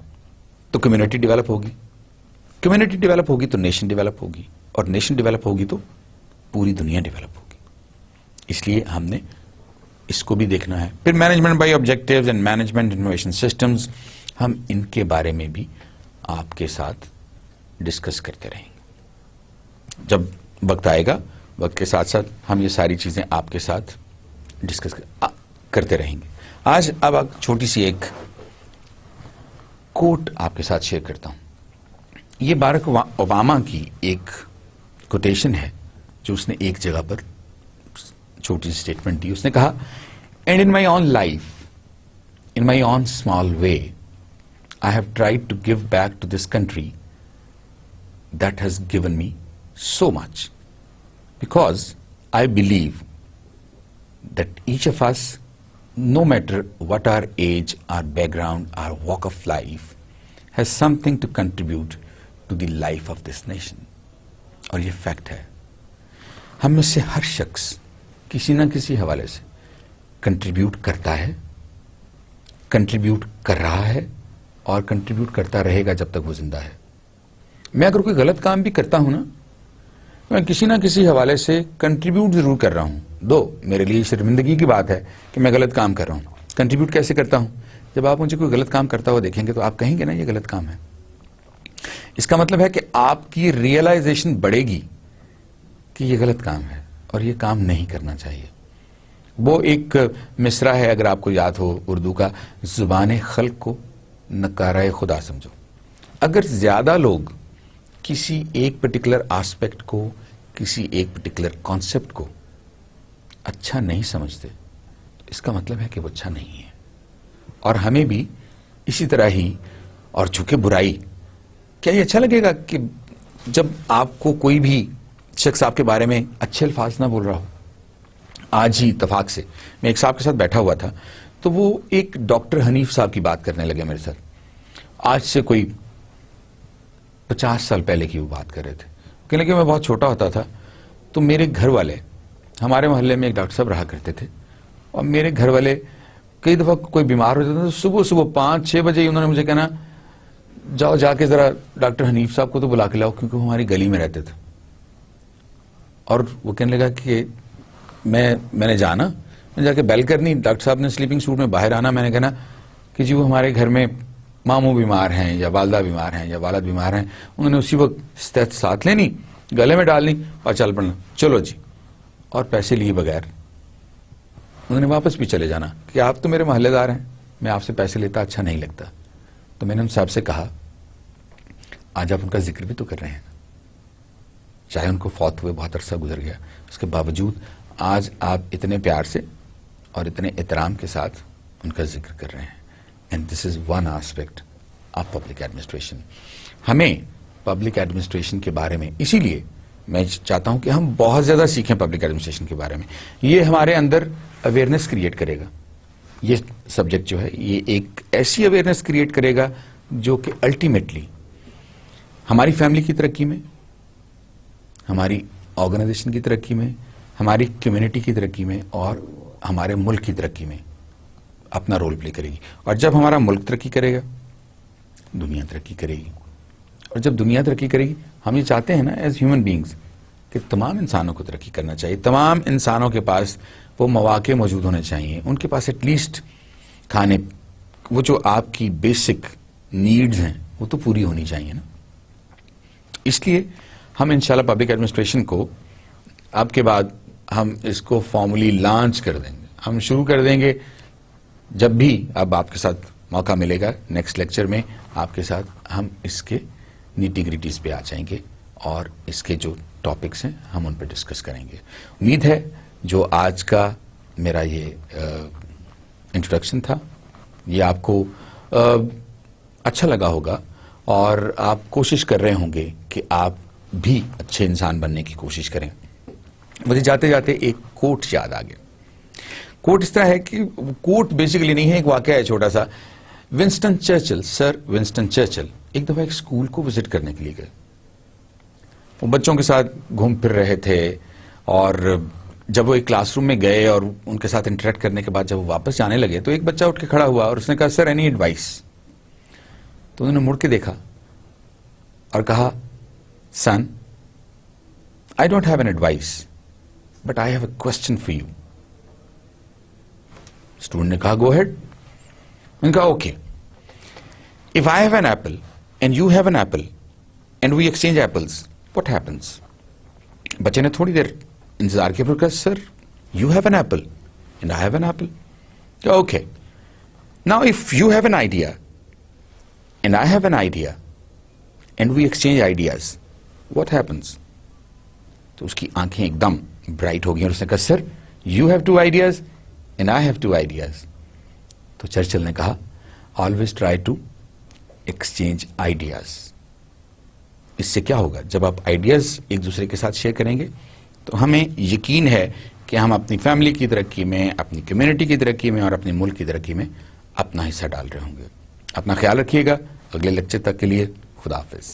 تو کمیونٹی ڈیولپ ہوگی، کمیونٹی ڈیولپ ہوگی تو نیشن ڈیولپ ہوگی، اور نیشن ڈیولپ ہوگی تو پوری دنیا ڈیولپ ہوگی. اس لیے ہم نے اس کو بھی دیکھنا ہے. پھر management by objectives and management innovation systems. ہم ان کے بارے میں بھی آپ کے ساتھ ڈسکس کرتے رہیں گے. جب وقت آئے گا وقت کے ساتھ ساتھ ہم یہ ساری چیزیں آپ کے ساتھ ڈسکس کرتے رہیں گے. آج اب چھوٹی سی ایک کوٹ آپ کے ساتھ شیئر کرتا ہوں. یہ باراک اوباما کی ایک کوٹیشن ہے جو اس نے ایک جگہ پر چھوٹی سی اسٹیٹمنٹ دی. اس نے کہا, and in my on life, in my own small way, I have tried to give back to this country that has given me so much, because I believe that each of us, no matter what our age, our background, our walk of life, has something to contribute to the life of this nation. اور یہ fact ہے, ہم میں سے ہر شخص کسی نہ کسی حوالے سے کنٹریبیوٹ کرتا ہے, کنٹریبیوٹ کر رہا ہے, اور کنٹریبیوٹ کرتا رہے گا جب تک وہ زندہ ہے. میں اگر کوئی غلط کام بھی کرتا ہوں نا, میں کسی نہ کسی حوالے سے کنٹریبیوٹ ضرور کر رہا ہوں. دو میرے لیے شرمندگی کی بات ہے کہ میں غلط کام کر رہا ہوں. کنٹریبیوٹ کیسے کرتا ہوں؟ جب آپ مجھے کوئی غلط کام کرتا ہوا دیکھیں گے تو آپ کہیں گے نا یہ غلط کام ہے. اس کا مطلب ہے کہ آپ کی ریئلائزیشن بڑھے گی کہ یہ غلط کام ہے اور یہ کام نہیں کرنا چاہیے. وہ ایک مصرع ہے, اگر آپ کو یاد ہو اردو کا, زبان خلق کو نکارہ خدا سمجھو. اگر زیادہ لوگ کسی ایک پرٹیکولر آسپیکٹ کو, کسی ایک پرٹیکولر کانسیپٹ کو اچھا نہیں سمجھتے, تو اس کا مطلب ہے کہ وہ اچھا نہیں ہے. اور ہمیں بھی اسی طرح ہی. اور چونکہ برائی, کیا یہ اچھا لگے گا کہ جب آپ کو کوئی بھی شخص آپ کے بارے میں اچھے الفاظ نہ بول رہا ہو؟ آج ہی اتفاق سے میں ایک صاحب کے ساتھ بیٹھا ہوا تھا, تو وہ ایک ڈاکٹر حنیف صاحب کی بات کرنے لگے میرے ساتھ. آج سے کوئی 50 سال پہلے کی وہ بات کر رہے تھے. کہنے لگے میں بہت چھوٹا ہوتا تھا تو میرے گھر والے, ہمارے محلے میں ایک ڈاکٹر صاحب رہا کرتے تھے, اور میرے گھر والے کئی دفعہ کوئی بیمار ہو جاتا تھا تو صبح 5-6 بجے انہوں نے مجھے کہنا, جاؤ جا کے ذرا ڈاکٹر حنیف صاحب کو تو بلا کے لاؤ, کیونکہ وہ ہماری گلی میں رہتے تھے. اور وہ کہنے لگا کہ میں نے جانا, میں جا کے بیل کرنی, ڈاکٹر صاحب نے سلیپنگ سوٹ میں باہر آنا, میں نے کہنا کہ جی وہ ہمارے گھر میں ماموں بیمار ہیں یا والدہ بیمار ہیں یا والد بیمار ہیں. انہوں نے اسی وقت ساتھ لینی, گلے میں ڈالنی اور چل پڑنا, چلو جی, اور پیسے لیے بغیر انہوں نے واپس بھی چلے جانا کہ آپ تو میرے محلے دار ہیں, میں آپ سے پیسے لیتا اچھا نہیں لگتا. تو میں نے ان صاحب سے کہا, آج آپ ان کا ذکر بھی تو کر رہے ہیں, چاہے ان کو فوت ہوئے بہت عرصہ گزر گیا, اس کے باوجود آج آپ اتنے پیار سے اور اتنے احترام کے ساتھ ان کا ذکر کر رہے ہیں. And this is one aspect of public administration. ہمیں پبلک ایڈمنسٹریشن کے بارے میں, اسی لیے میں چاہتا ہوں کہ ہم بہت زیادہ سیکھیں پبلک ایڈمنسٹریشن کے بارے میں. یہ ہمارے اندر اویئرنیس کریٹ کرے گا. یہ سبجیکٹ جو ہے یہ ایک ایسی اویئرنیس کریٹ کرے گا جو کہ الٹیمیٹلی ہماری فیملی کی ترقی میں, ہماری آرگنائزیشن کی ترقی میں, ہماری کمیونٹی کی ترقی میں اور ہمارے ملک کی ترقی میں اپنا رول پلے کرے گی. اور جب ہمارا ملک ترقی کرے گا, دنیا ترقی کرے گی. اور جب دنیا ترقی کرے گی, ہم یہ چاہتے ہیں نا ایز ہیومن بینگز کہ تمام انسانوں کو ترقی کرنا چاہیے, تمام انسانوں کے پاس وہ مواقع موجود ہونے چاہیے, ان کے پاس ایٹ لیسٹ کھانے, وہ جو آپ کی بیسک نیڈز ہیں وہ تو پوری ہونی چاہیے نا. اس لیے ہم انشاءاللہ پبلک ایڈمنسٹریشن کو اب کے بعد ہم اس کو فارملی لانچ کر دیں گے, ہم شروع کر دیں گے جب بھی اب آپ کے ساتھ موقع ملے گا. نیکسٹ لیکچر میں آپ کے ساتھ ہم اس کے نیٹی گریٹیز پہ آ جائیں گے اور اس کے جو ٹاپکس ہیں ہم ان پہ ڈسکس کریں گے. امید ہے جو آج کا میرا یہ انٹروڈکشن تھا یہ آپ کو اچھا لگا ہوگا, اور آپ کوشش کر رہے ہوں گے کہ آپ بھی اچھے انسان بننے کی کوشش کریں. مجھے جاتے جاتے ایک کوٹ یاد آ گیا. کوٹ اس طرح ہے کہ کوٹ بیسیکلی نہیں ہے, ایک واقعہ ہے چھوٹا سا. ونسٹن چرچل, سر ونسٹن چرچل ایک دفعہ ایک اسکول کو وزٹ کرنے کے لیے گئے. وہ بچوں کے ساتھ گھوم پھر رہے تھے, اور جب وہ ایک کلاس روم میں گئے اور ان کے ساتھ انٹریکٹ کرنے کے بعد جب وہ واپس جانے لگے تو ایک بچہ اٹھ کے کھڑا ہوا اور اس نے کہا, سر اینی ایڈوائس؟ تو انہوں نے مڑ کے دیکھا اور کہا, son I don't have an advice but I have a question for you. Student نے کہا, گو ہیڈ. میں نے کہا, okay, if I have an apple and you have an apple and we exchange apples, what happens? بچے نے تھوڑی دیر انتظار کیا, پھر کہا, sir you have an apple and I have an apple. Okay, now if you have an idea and I have an idea and we exchange ideas, what happens? تو اس کی آنکھیں ایک دم برائٹ ہو گئی اور اس نے کہا sir you have 2 ideas and I have 2 ideas. تو چرچل نے کہا always try to exchange ideas. اس سے کیا ہوگا؟ جب آپ آئیڈیاز ایک دوسرے کے ساتھ شیئر کریں گے تو ہمیں یقین ہے کہ ہم اپنی فیملی کی ترقی میں، اپنی کمیونٹی کی ترقی میں اور اپنے ملک کی ترقی میں اپنا حصہ ڈال رہے ہوں گے. اپنا خیال رکھیے گا. اگلے لیکچر تک کے لیے خدا حافظ.